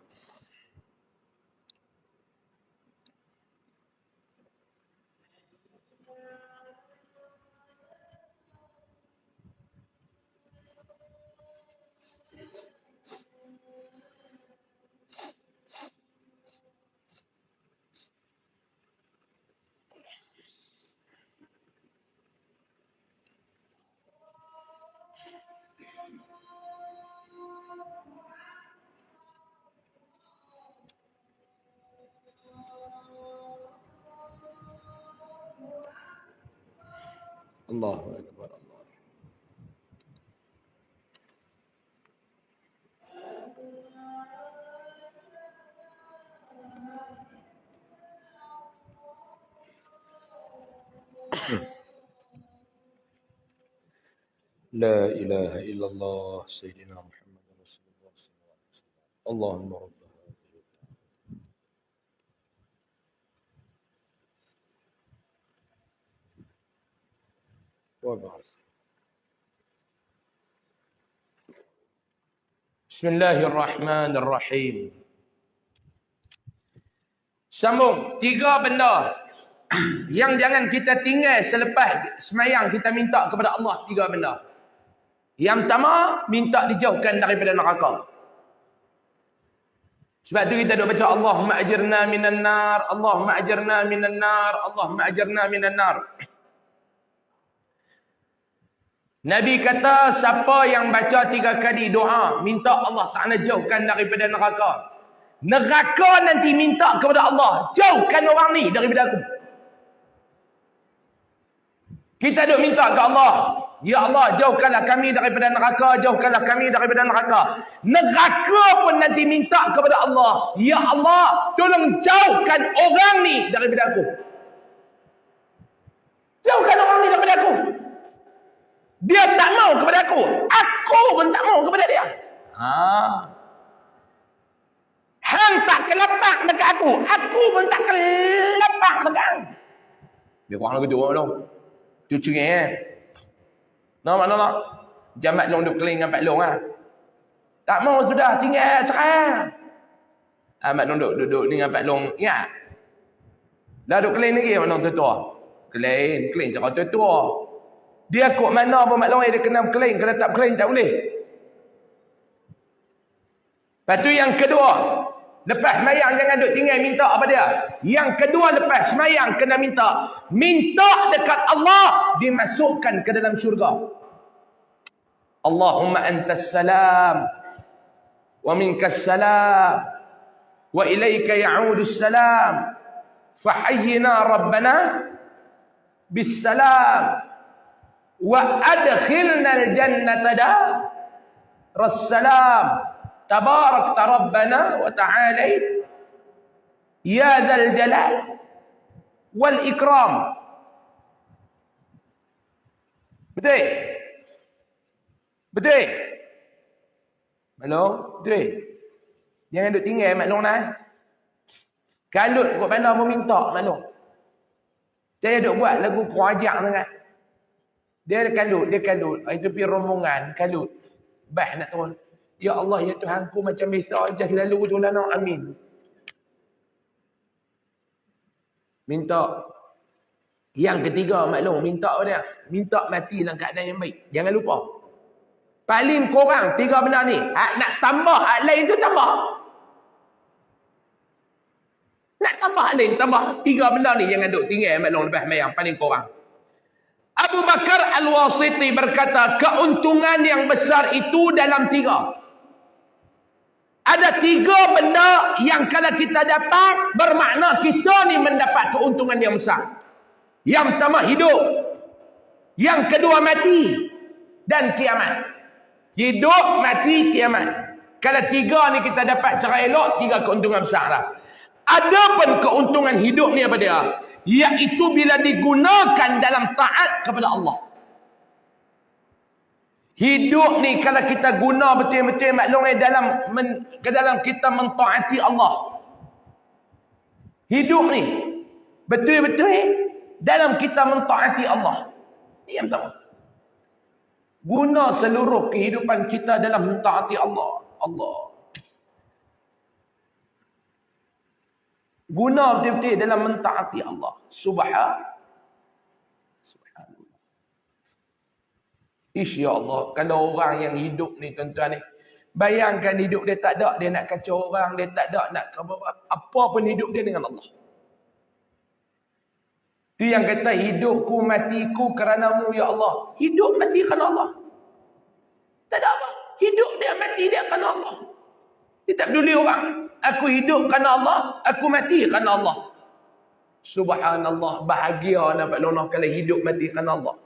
Allahu akbar. Allah. لا إله إلا الله سيدنا محمد رسول الله صلى الله عليه وسلم. اللهم رب هذه وبعث. بسم الله الرحمن الرحيم. Sambung 3 benda yang jangan kita tinggal selepas semayang. Kita minta kepada Allah 3 benda. Yang pertama, minta dijauhkan daripada neraka. Sebab tu kita duk baca Allahumma ajirna minan nar, Allahumma ajirna minan nar, Allahumma ajirna minan nar. Nabi kata siapa yang baca 3 kali doa minta Allah Taala jauhkan daripada neraka. Neraka nanti minta kepada Allah, jauhkan orang ni daripada aku. Kita duk minta ke Allah, ya Allah jauhkanlah kami daripada neraka, jauhkanlah kami daripada neraka. Neraka pun nanti minta kepada Allah, ya Allah tolong jauhkan orang ni daripada aku. Jauhkan orang ni daripada aku. Dia tak mau kepada aku, aku pun tak mau kepada dia. Hang tak kelepak dekat aku pun tak kelepak dekat hang. Dia kurang lagu tu dong. Tu cengeng nak jamat long duk keling dengan Pak Long ah. Tak mau sudah, tinggal cerai. Mak long duduk ni dengan Pak Long, ingat. Dah duk keling lagi Mak Long tua. Keling cara tua. Dia kok mana pun Mak Long dia kena keling, kalau tak keling tak boleh. Lepas tu yang kedua, lepas semayang jangan duk tinggal minta apa dia. Yang kedua lepas semayang kena minta dekat Allah dimasukkan ke dalam syurga. Allahumma antas salam wa minkas salam wa ilaika ya'udus salam fahayyina rabbana bis salam wa adkhilna al jannata dar salam tabarakta rabbana wa ta'alait ya dzal jalal wal ikram. Betul? Maklum? Betul? Jangan duk tinggal maklum lah. Kalut kot mana pun minta maklum. Dia duk buat lagu kerajak sangat. Dia kalut. Itu pergi rombongan kalut. Bah nak turun. Ya Allah, ya Tuhanku macam biasa aja selalu tolong amin. Minta. Yang ketiga maklum, minta apa dia? Minta mati dalam keadaan yang baik. Jangan lupa. Paling kurang 3 benda ni. Nak tambah hak lain tu tambah. Nak tambah hak lain tambah. 3 benda ni jangan duk tinggal maklum lepas mayang. Paling kurang. Abu Bakar Al-Wasiti berkata, keuntungan yang besar itu dalam 3. Ada 3 benda yang kalau kita dapat, bermakna kita ni mendapat keuntungan yang besar. Yang pertama hidup. Yang kedua mati. Dan kiamat. Hidup, mati, kiamat. Kalau 3 ni kita dapat cara elok, 3 keuntungan besar lah. Ada pun keuntungan hidup ni apa dia? Iaitu bila digunakan dalam taat kepada Allah. Hidup ni kalau kita guna betul-betul maklum dalam kita mentaati Allah. Hidup ni betul-betul dalam kita mentaati Allah. Ini yang pertama. Guna seluruh kehidupan kita dalam mentaati Allah. Guna betul-betul dalam mentaati Allah. Subhanallah. Ya Allah, kalau orang yang hidup ni tuan-tuan ni, bayangkan hidup dia tak ada, dia nak kacau orang, dia tak ada nak apa pun hidup dia dengan Allah. Tu yang kata hidupku matiku kerana-Mu ya Allah. Hidup mati kerana Allah. Tak ada apa. Hidup dia mati dia kerana Allah. Dia tak peduli orang. Aku hidup kerana Allah, aku mati kerana Allah. Subhanallah, bahagia nak lona kalau hidup mati kerana Allah.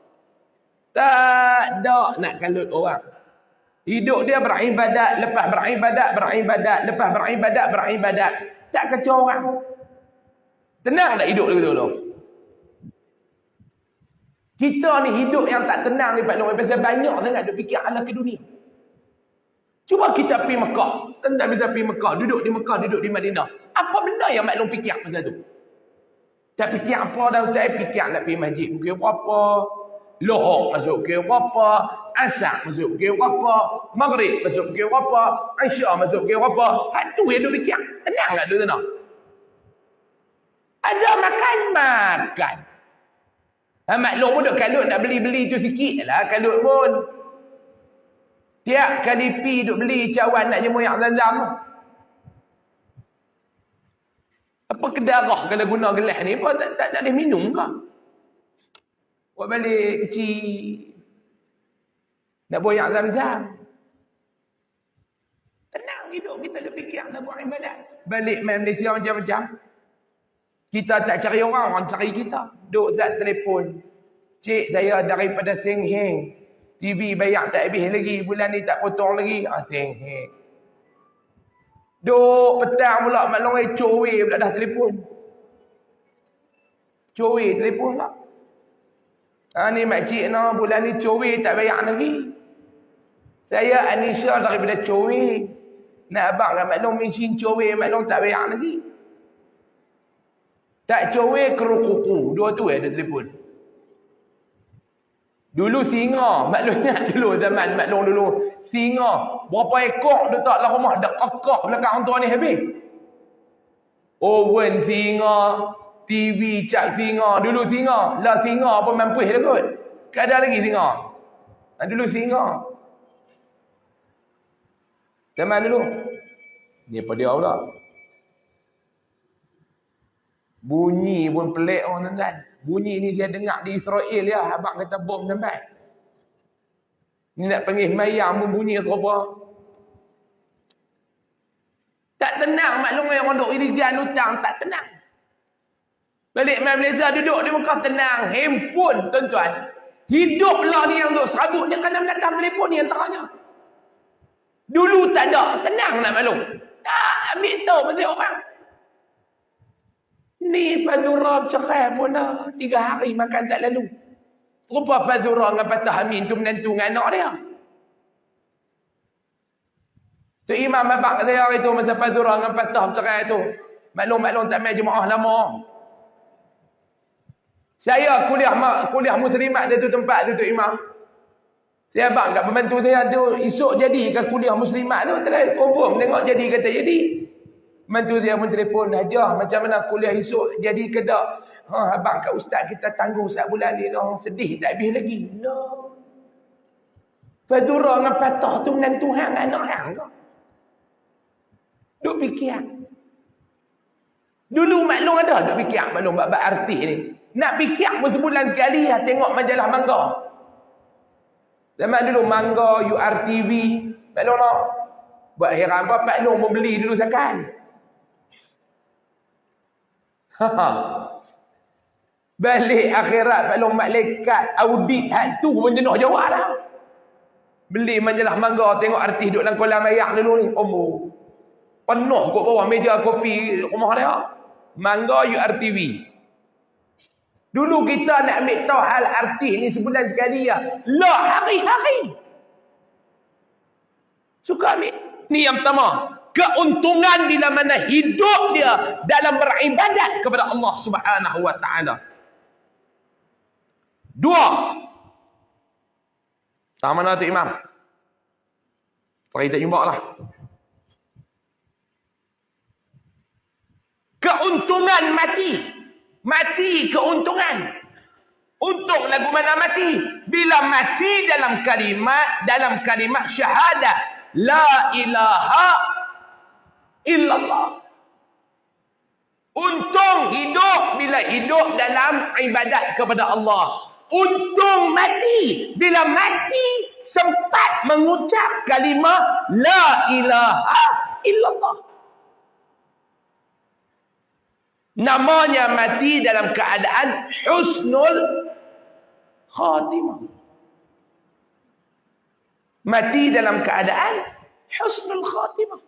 Tak ada nak kalut orang. Hidup dia beribadat, lepas beribadat, lepas beribadat. Tak kacau orang. Tenang tak hidup dulu? Kita ni hidup yang tak tenang ni Pak Long. Pasal banyak sangat duk fikir ala ke dunia. Cuba kita pergi Mekah. Tentang bisa pergi Mekah. Duduk di Mekah, duduk di Madinah. Apa benda yang Mak Long fikir pasal tu? Tak fikir apa dah Ustaz. Fikir nak pergi masjid mungkin berapa. Lohor masuk ke berapa. Asar masuk ke berapa. Maghrib masuk ke berapa. Isya masuk ke berapa. Hak tu yang duk fikir. Tenang tak tu tenang? Ada makan. Maklum pun duk kalut nak beli-beli tu sikit lah kalut pun. Tiap kali pi duk beli cawan nak jemur yang Zam-Zam. Apa kedarah kalau guna gelas ni apa tak boleh minum ke? Buat balik kecil. Nak boyak Zam-Zam. Tenang hidup kita duk fikir nak buat ibadat. Balik main Malaysia macam-macam. Kita tak cari orang cari kita. Duk zat telefon. Cik, saya daripada Seng Heng. TV bayar tak habis lagi. Bulan ni tak potong lagi. Seng Heng. Duk petang pula Mak Long cowe pula dah telefon. Cowe telefon pula. Ni makcik no, bulan ni cowe tak bayar lagi. Saya Anisha daripada cowe. Nak abang kat Mak Long mesin cowe. Mak Long tak bayar lagi. Tak cowe keruk kuku. Dua tu ada telefon. Dulu singa. Mak Long ingat dulu zaman Mak Long dulu. Singa. Berapa ekor dia tak lah rumah. Dah kakak belakang tuan ni habis. Oven singa. TV cat singa. Dulu singa. Lah singa pun mampus dah kot. Tak ada lagi singa. Dulu singa. Zaman dulu. Ni apa dia pula? Bunyi pun pelik orang tuan. Bunyi ni saya dengar di Israel ya. Abang kata bom sampai. Ni nak panggil mayang pun bunyi serupa. Tak tenang maklum orang duk irijan hutang. Tak tenang. Balik main Malaysia duduk di Mekah tenang. Handphone tuan-tuan. Hiduplah ni yang duk serabut. Dia kena belakang telefon ni antaranya. Dulu tak ada. Tenang nak maklum. Tak ambil tahu pasal orang. Ni Fadura bercerai pun dah 3 hari makan tak lalu. Rupa Fadura dengan Patah Amin tu menantu dengan anak dia. Tu Imam babak saya hari tu masa Fadura dengan Patah bercerai tu. Maklum tak main jemaah lama. Saya kuliah muslimat satu tempat tu Imam. Saya abang kat pembantu saya tu esok jadi ke kuliah muslimat tu. Terus confirm tengok jadi kata jadi. Mantu dia pun telefon, Hajah macam mana kuliah esok jadi ke tak? Abang kat ustaz kita tanggung satu bulan ni noh. Sedih tak habis lagi. No. Fadura dengan Patah tu menantu hang anak hang ke? Duk fikir. Dulu maklum ada duk fikir maklum bab artis ni. Nak fikir pun sebulan sekali lah tengok majalah Mangga. Zaman dulu Mangga, URTV, maklum nak. Buat heran apa Pak Long pun beli dulu zakat. Balik akhirat Pak Long malaikat audit hak tu pun jenuh jawab dah. Beli majalah mangga tengok artis duduk dalam kolam air dulu ni. Penuh kat bawah meja kopi rumah dia. Mangga URTV. Dulu kita nak ambil tahu hal artis ni sebulan sekali ya. Lah hari-hari. Suka ambil. Ni yang pertama. Keuntungan bila mana hidup dia dalam beribadat kepada Allah Subhanahu wa taala. Dua. Sama mana tu Imam? Kita jumpa lah. Keuntungan mati. Mati keuntungan. Untung lagu mana mati? Bila mati dalam kalimat syahadat. La ilaha illallah. Untung hidup bila hidup dalam ibadat kepada Allah. Untung mati bila mati sempat mengucap kalimah la ilaha illallah. Namanya mati dalam keadaan husnul khatimah. Mati dalam keadaan husnul khatimah.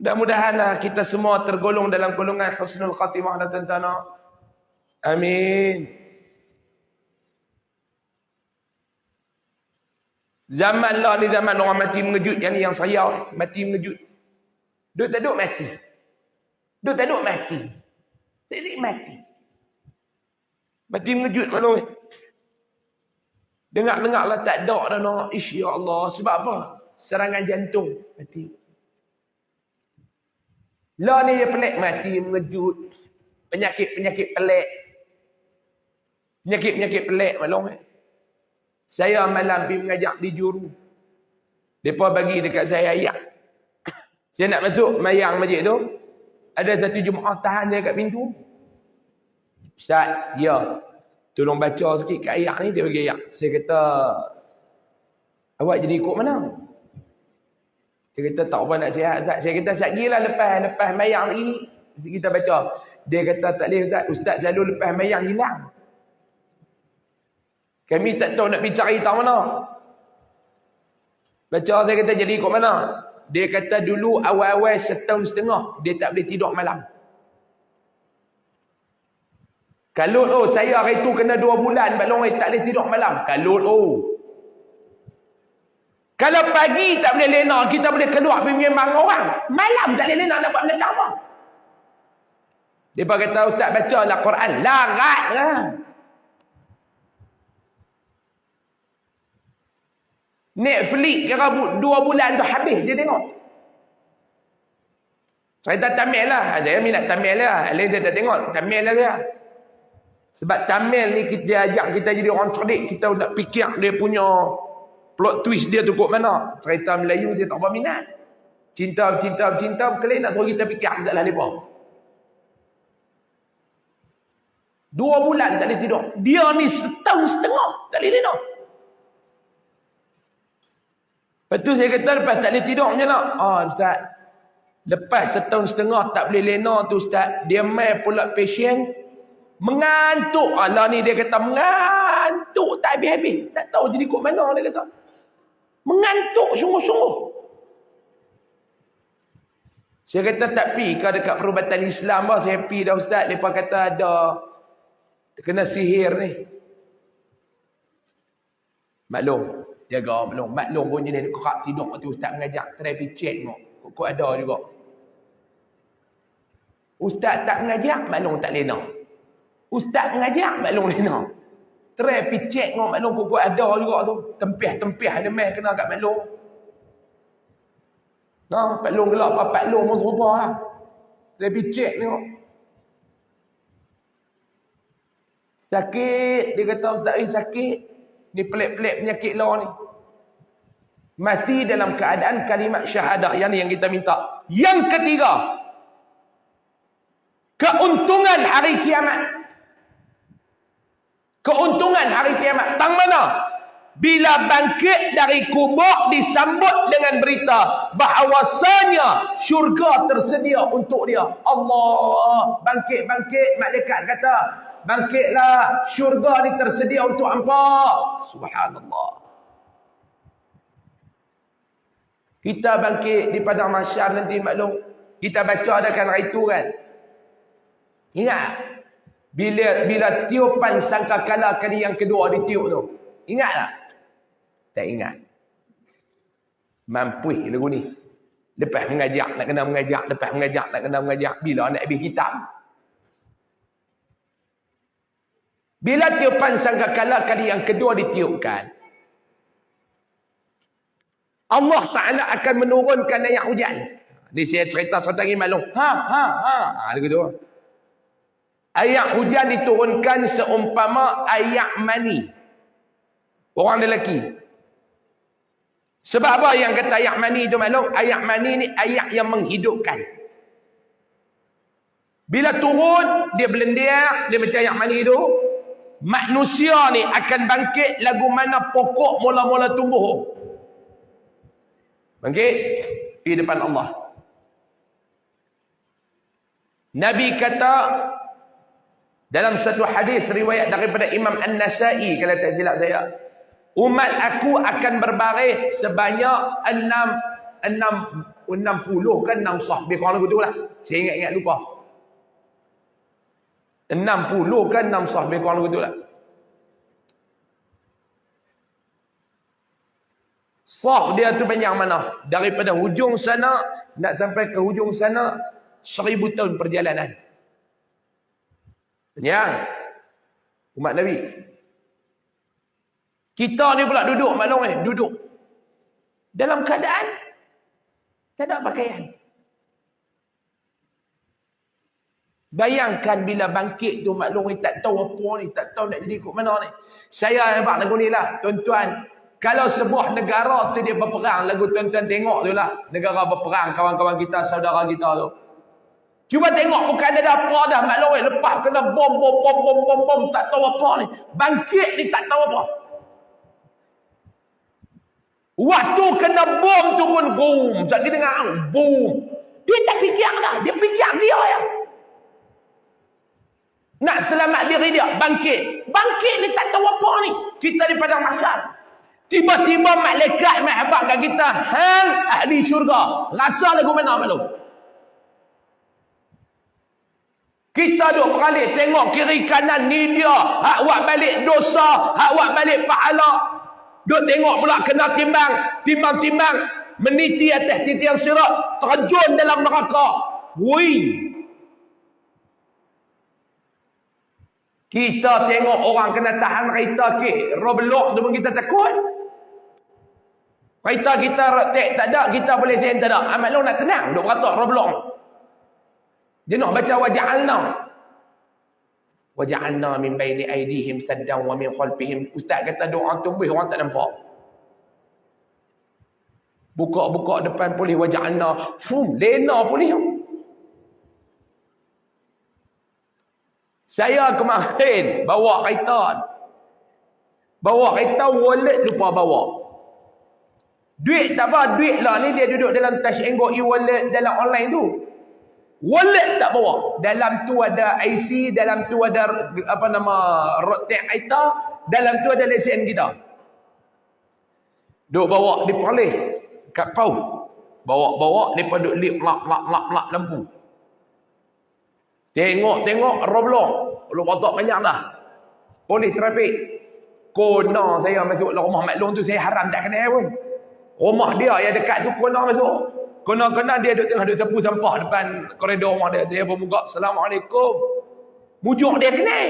Mudah-mudahanlah kita semua tergolong dalam golongan husnul khatimah dan tuan-tuan. Amin. Zaman lah ni zaman orang mati mengejut. Yang ni yang saya mati mengejut. Duk tak duk mati. Duk tak duk mati. Tak mati. Mati mengejut maklum. Dengar-dengar lah tak ada dah nak. Ish ya Allah. Sebab apa? Serangan jantung. Mati. Lah ni dia pelik mati mengejut. Penyakit-penyakit pelik. Penyakit-penyakit pelik maklum. Saya malam pergi mengajak di juru. Mereka bagi dekat saya ayat. Saya nak masuk mayang masjid tu. Ada satu jemaah tahan dia kat pintu. Ustaz, ya. Tolong baca sikit kat ayat ni. Dia bagi ayat. Saya kata, awak jadi ikut mana? Dia kata, tak apa nak sihat Ustaz. Saya kata, sihat gila lepas mayang ni. Kita baca. Dia kata, tak boleh Ustaz. Ustaz selalu lepas mayang hilang. Kami tak tahu nak pergi cari tahu mana. Baca saya kata jadi ikut mana. Dia kata dulu awal-awal setahun setengah. Dia tak boleh tidur malam. Kalau saya hari tu kena 2 bulan. Balong tak boleh tidur malam. Kalau Kalau pagi tak boleh lena. Kita boleh keluar pergi menyembang orang. Malam tak boleh lena nak buat benda apa. Dia kata Ustaz baca lah Quran. Larat lah. Netflix kira 2 bulan tu habis dia tengok. Saya tak tamil lah. Saya minat tamil lah. Lain dia tak tengok. Tamil lah dia. Sebab tamil ni kita ajak kita jadi orang cerdik. Kita nak fikir dia punya plot twist dia tu kot mana. Cerita Melayu dia tak apa minat. Cinta. Kalian nak suruh kita fikir. Tak lah mereka. 2 bulan tak boleh tidur. Dia ni setahun setengah. Tak boleh tidur. Lepas tu saya kata lepas tak boleh tidur macam mana? Ustaz. Lepas setahun setengah tak boleh lena tu Ustaz. Dia main pula pasien. Mengantuk. Alah ni dia kata mengantuk tak habis-habis. Tak tahu jadi kot mana dia kata. Mengantuk sungguh-sungguh. Saya kata tak pergi ke dekat perubatan Islam lah. Saya pergi dah Ustaz. Mereka kata ada. Kena sihir ni. Maklum. Jaga maklum pun jenis kerak tidur tu Ustaz mengajak try pergi check tengok. Kok ada juga. Ustaz tak mengajak maklum tak lena. Ustaz mengajak maklum lena. Try pergi check tengok maklum kok ada juga tu. Tempih ada mai kena kat maklum. Nah, Pak Long gelap apa Pak Long pun serupa lah. Try pergi check tengok. Sakit, dia kata Ustaz sakit. Ni pelik-pelik penyakit law ni. Mati dalam keadaan kalimat syahadah. Yang ni yang kita minta. Yang ketiga. Keuntungan hari kiamat. Keuntungan hari kiamat. Tang mana? Bila bangkit dari kubur disambut dengan berita bahawasanya syurga tersedia untuk dia. Allah, bangkit. Malaikat kata, bangkitlah, syurga ni tersedia untuk hampa. Subhanallah. Kita bangkit di padang mahsyar nanti maklum. Kita baca ada kan hari itu kan. Ingat. Bila tiupan sangkakala kali yang kedua ditiup tu. Ingat tak? Tak ingat. Mampu lagu ni. Lepas mengajak, nak kena mengajak. Lepas mengajak, nak kena mengajak. Bila nak habis kitab? Bila tiupan sangkakala kali yang kedua ditiupkan, Allah Ta'ala akan menurunkan ayat hujan. Ni saya cerita lagi maklum. Lagu tu. Ayat hujan diturunkan seumpama ayat mani. Orang lelaki. Sebab apa yang kata ayat mani itu maklum? Ayat mani ni ayat yang menghidupkan. Bila turun, dia belendir, dia macam ayat mani itu. Manusia ni akan bangkit lagu mana pokok mula-mula tumbuh. Bangkit di depan Allah. Nabi kata dalam satu hadis riwayat daripada Imam An-Nasai, kalau tak silap saya, umat aku akan berbaris sebanyak 60 kan 6 sah. Lebih kurang begitu lah. Saya ingat-ingat lupa. 60 kan 6 sah. Lebih kurang begitu lah. Sah dia tu panjang mana? Daripada hujung sana nak sampai ke hujung sana 1000 tahun perjalanan. Panjang. Umat Nabi. Kita ni pula duduk maklum duduk. Dalam keadaan tak ada pakaian. Bayangkan bila bangkit tu maklum tak tahu apa ni, tak tahu nak jadi ikut mana ni. Saya nampak lagu ni lah, tuan-tuan. Kalau sebuah negara tu dia berperang, lagu tuan-tuan tengok tu lah. Negara berperang, kawan-kawan kita, saudara kita tu. Cuba tengok, bukan ada apa dah maklum. Lepas kena bom, tak tahu apa ni. Bangkit ni tak tahu apa. Waktu kena bom tu pun boom. Sekali dengar, boom. Dia tak fikir dah, dia fikir dia ya. Nak selamat diri dia, bangkit. Bangkit ni tak tahu apa ni. Kita di padang mahsyar. Tiba-tiba malaikat mahbab kat kita. Hang ahli syurga. Rasa lagu mana maklum? Kita duk beralik tengok kiri kanan ni dia. Hak buat balik dosa. Hak buat balik pahala. Duk tengok pula kena timbang. Timbang-timbang. Meniti atas titian sirat. Terjun dalam neraka. Wui. Kita tengok orang kena tahan kereta ke. Roblox tu pun kita takut. Kereta kita retek tak ada, kita boleh tahan tak ada. Amat long nak tenang, duk beratok Roblox. Dia nak baca waja'alna. Waja'alna min baini aidihim saddan wa min khalfihim. Ustaz kata doa tumbuh orang tak nampak. Buka-buka depan polis waja'alna. Lena polis. Saya kemarin bawa kereta. Wallet lupa bawa. Duit tak apa, duit lah ni dia duduk dalam Touch 'n Go e-wallet dalam online tu. Wallet tak bawa. Dalam tu ada IC, dalam tu ada apa nama road tag kita, dalam tu ada lesen kita. Duk bawa diperleh kat pau. Bawa depa duk lip lak lampu. Tengok Roblox. Lu kotak banyak dah. Polis trafik. Kona saya masuk rumah maklum tu saya haram tak kenal pun. Rumah dia yang dekat tu kona masuk. Kona dia duduk tengah duduk sapu sampah depan koridor rumah dia. Dia pun buka, Assalamualaikum. Mujuk dia kenal.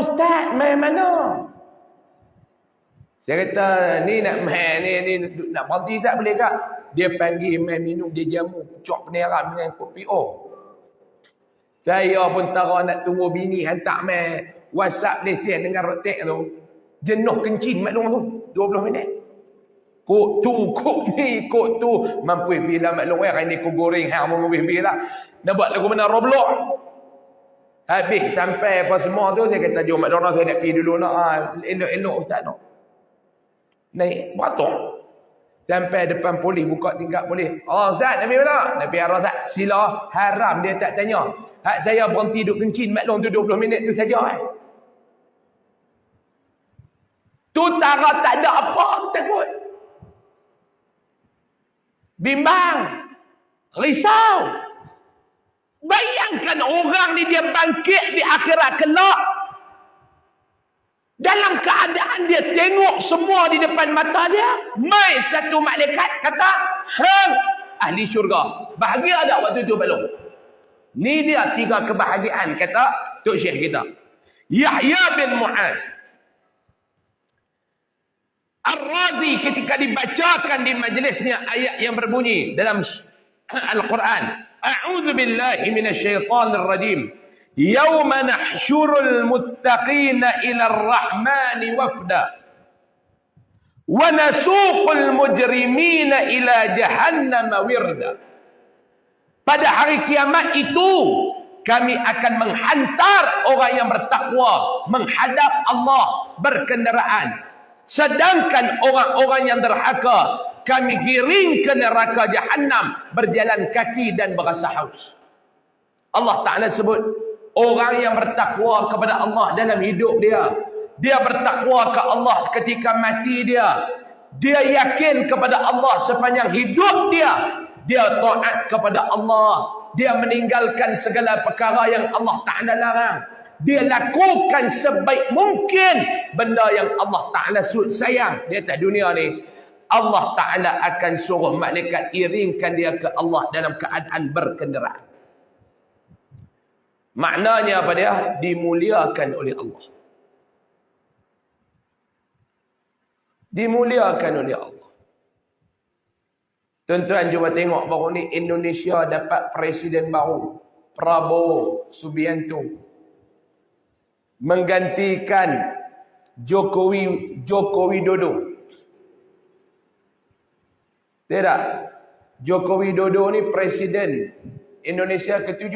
Ustaz, main mana? Saya kata, ni nak main, ni nak berhenti tak boleh tak? Dia panggil main minum, dia jamu. Cok peneram dengan kopi. Saya pun tara nak tunggu bini hantar main WhatsApp lesen dengan rotek tu. Jenuh kencing maklum tu. 20 minit. Kok tu. Mampu bila maklum hari ni ku goreng hang mau lebih lah. Nak buat lagu mana Roblox. Habis sampai apa semua tu, saya kata jom McDonald saya nak pergi dulu nak. Elok-elok ustaz nak. Naik beratuk. Sampai depan polis buka tingkap polis. Oh ustaz, Nabi mana? Nabi arah ustaz. Sila haram dia tak tanya. Hak saya berhenti duduk kencing McDonald tu 20 minit tu saja. Tu tara tak ada apa takut. Bimbang. Risau. Bayangkan orang ni dia bangkit di akhirat kelak. Dalam keadaan dia tengok semua di depan mata dia. Mai satu malaikat kata, hang ahli syurga. Bahagia tak waktu tu belum? Ni dia 3 kebahagiaan kata Tok Syekh kita. Yahya bin Mu'az Ar-Razi ketika dibacakan di majlisnya ayat yang berbunyi dalam Al-Quran. A'udzu billahi minasyaitonir rajim. Yauma nahsyurul muttaqina ila ar-rahmani wafda. Wa nasuqul mujrimina ila jahannam wirda. Pada hari kiamat itu kami akan menghantar orang yang bertakwa menghadap Allah berkenderaan. Sedangkan orang-orang yang derhaka kami giring ke neraka Jahannam berjalan kaki dan berasa haus. Allah Ta'ala sebut orang yang bertakwa kepada Allah dalam hidup dia. Dia bertakwa ke Allah ketika mati dia. Dia yakin kepada Allah sepanjang hidup dia. Dia taat kepada Allah. Dia meninggalkan segala perkara yang Allah Ta'ala larang. Dia lakukan sebaik mungkin benda yang Allah Ta'ala sayang di atas dunia ni. Allah Ta'ala akan suruh malaikat iringkan dia ke Allah dalam keadaan berkenderaan. Maknanya apa dia? Dimuliakan oleh Allah. Dimuliakan oleh Allah. Tuan-tuan cuba tengok baru ni Indonesia dapat presiden baru. Prabowo Subianto. Menggantikan Joko Widodo. Tidak. Joko Widodo ni presiden Indonesia ke-7.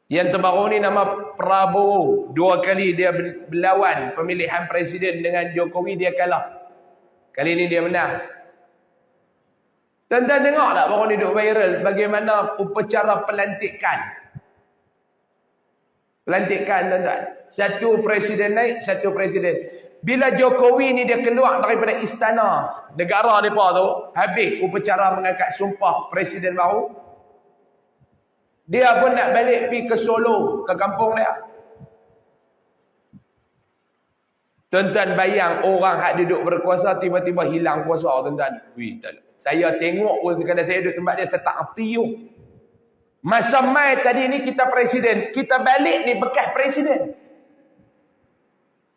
Yang terbaru ni nama Prabowo. 2 kali dia berlawan pemilihan presiden dengan Jokowi, dia kalah. Kali ni dia menang. Tuan-tuan tengok tak baru ni duk viral bagaimana upacara pelantikan. Pelantikan tuan-tuan. Satu presiden naik, satu presiden. Bila Jokowi ni dia keluar daripada istana negara mereka tu, habis upacara mengangkat sumpah presiden baru, dia pun nak balik pergi ke Solo, ke kampung dia. Tuan-tuan bayang orang hak duduk berkuasa tiba-tiba hilang kuasa tuan-tuan. Saya tengok pun sekadar saya duduk tempat dia, saya tak erti tu. Masa mai tadi ni kita presiden, kita balik ni bekas presiden.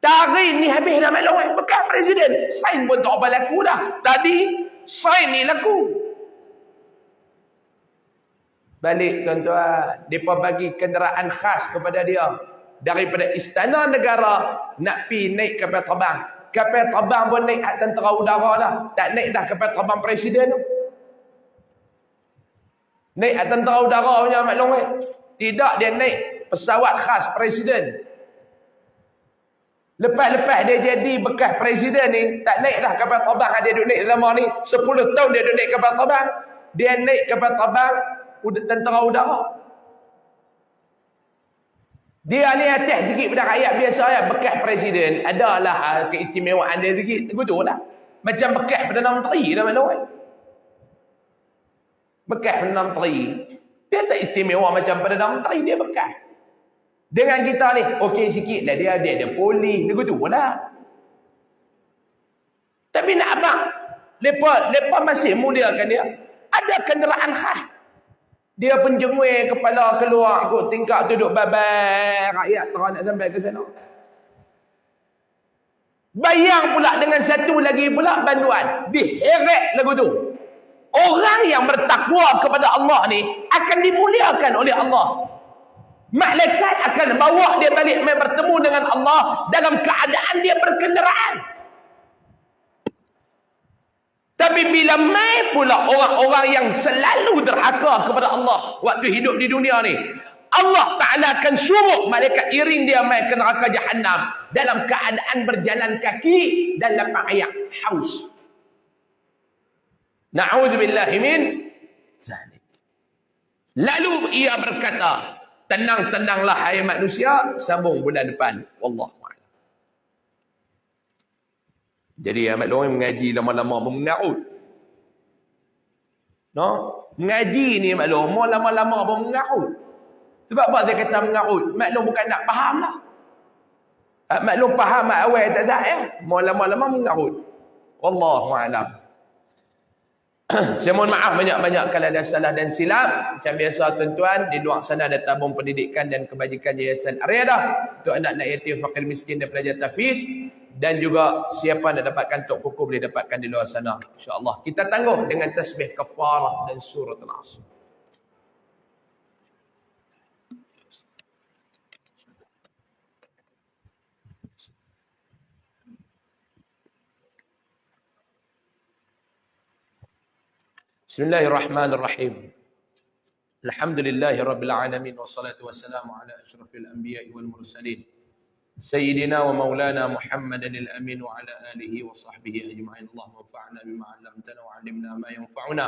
Hari ni habis dah maklum bekas presiden. Sign pun tak apa laku dah. Tadi sign ni laku. Balik tuan-tuan, mereka bagi kenderaan khas kepada dia. Daripada istana negara nak pi naik kapal terbang. Kapal terbang pun naik hak tentera udara dah. Tak naik dah kapal terbang presiden tu. Naik tentera udara punya maklum tidak, dia naik pesawat khas presiden. Lepas-lepas dia jadi bekas presiden ni, tak naik dah kapal terbang dia duduk naik lama ni. 10 tahun dia duduk naik kapal terbang. Dia naik kapal terbang tentera udara. Dia ni atas sikit pada rakyat biasa ya. Bekas presiden adalah keistimewaan dia sikit. Betul lah. Macam bekas Perdana Menteri dah maklum Bekas Perdana Menteri, dia tak istimewa macam Perdana Menteri, dia bekas. Dengan kita ni, okey sikit lah dia ada polis, begitu lah. Tapi nak apa? Lepas masih muliakan dia. Ada kenderaan khas. Dia penjengui kepala keluar ikut tingkap duduk babai rakyat terang nak sampai ke sana. Bayang pula dengan satu lagi pula banduan. Diheret lagu tu. Orang yang bertakwa kepada Allah ni akan dimuliakan oleh Allah. Malaikat akan bawa dia balik bertemu dengan Allah dalam keadaan dia berkenderaan. Tapi bila mai pula orang-orang yang selalu derhaka kepada Allah waktu hidup di dunia ni, Allah Ta'ala akan suruh malaikat iring dia mai ke neraka Jahannam dalam keadaan berjalan kaki dan lapang air, haus. Na'udzubillahi min zalik. Lalu ia berkata, tenang-tenanglah hai manusia, sambung bulan depan. Wallahu a'lam. Jadi maklum mengaji lama-lama pun mengaut. No? Mengaji ni maklum lama-lama pun mengaut. Sebab apa dia kata mengaut? Maklum bukan tak faham lah. Maklum faham awal tak tak ya. Mau lama-lama mengaut. Wallahu a'lam. Saya mohon maaf banyak-banyak kalau ada salah dan silap. Macam biasa tuan-tuan, di luar sana ada tabung pendidikan dan kebajikan Yayasan Ar-Riyadah untuk anak-anak yatim, fakir miskin dan pelajar tahfiz. Dan juga siapa nak dapatkan tok kuku boleh dapatkan di luar sana. InsyaAllah. Kita tangguh dengan tasbih kafarah dan surah Al-Asr. Bismillahirrahmanirrahim. Alhamdulillahi rabbil alamin wassalatu wassalamu ala asyrafil anbiya'i wal mursalin sayyidina wa maulana Muhammadin al-amin wa ala alihi wa sahbihi ajma'in. Allahumma anfa'na bima 'allamtana wa 'allimna ma yanfa'una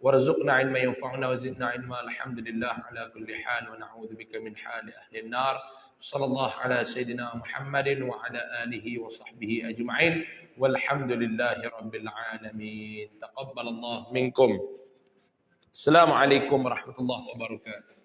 warzuqna 'ilman yanfa'una wa zidna 'ilma. Alhamdulillah ala kulli hal wa na'udzu bika min hali ahli an-nar. Sallallahu ala sayyidina Muhammadin wa ala alihi wa sahbihi ajma'in. Walhamdulillahi rabbil alamin. Taqabbalallahu minkum. Assalamualaikum warahmatullahi wabarakatuh.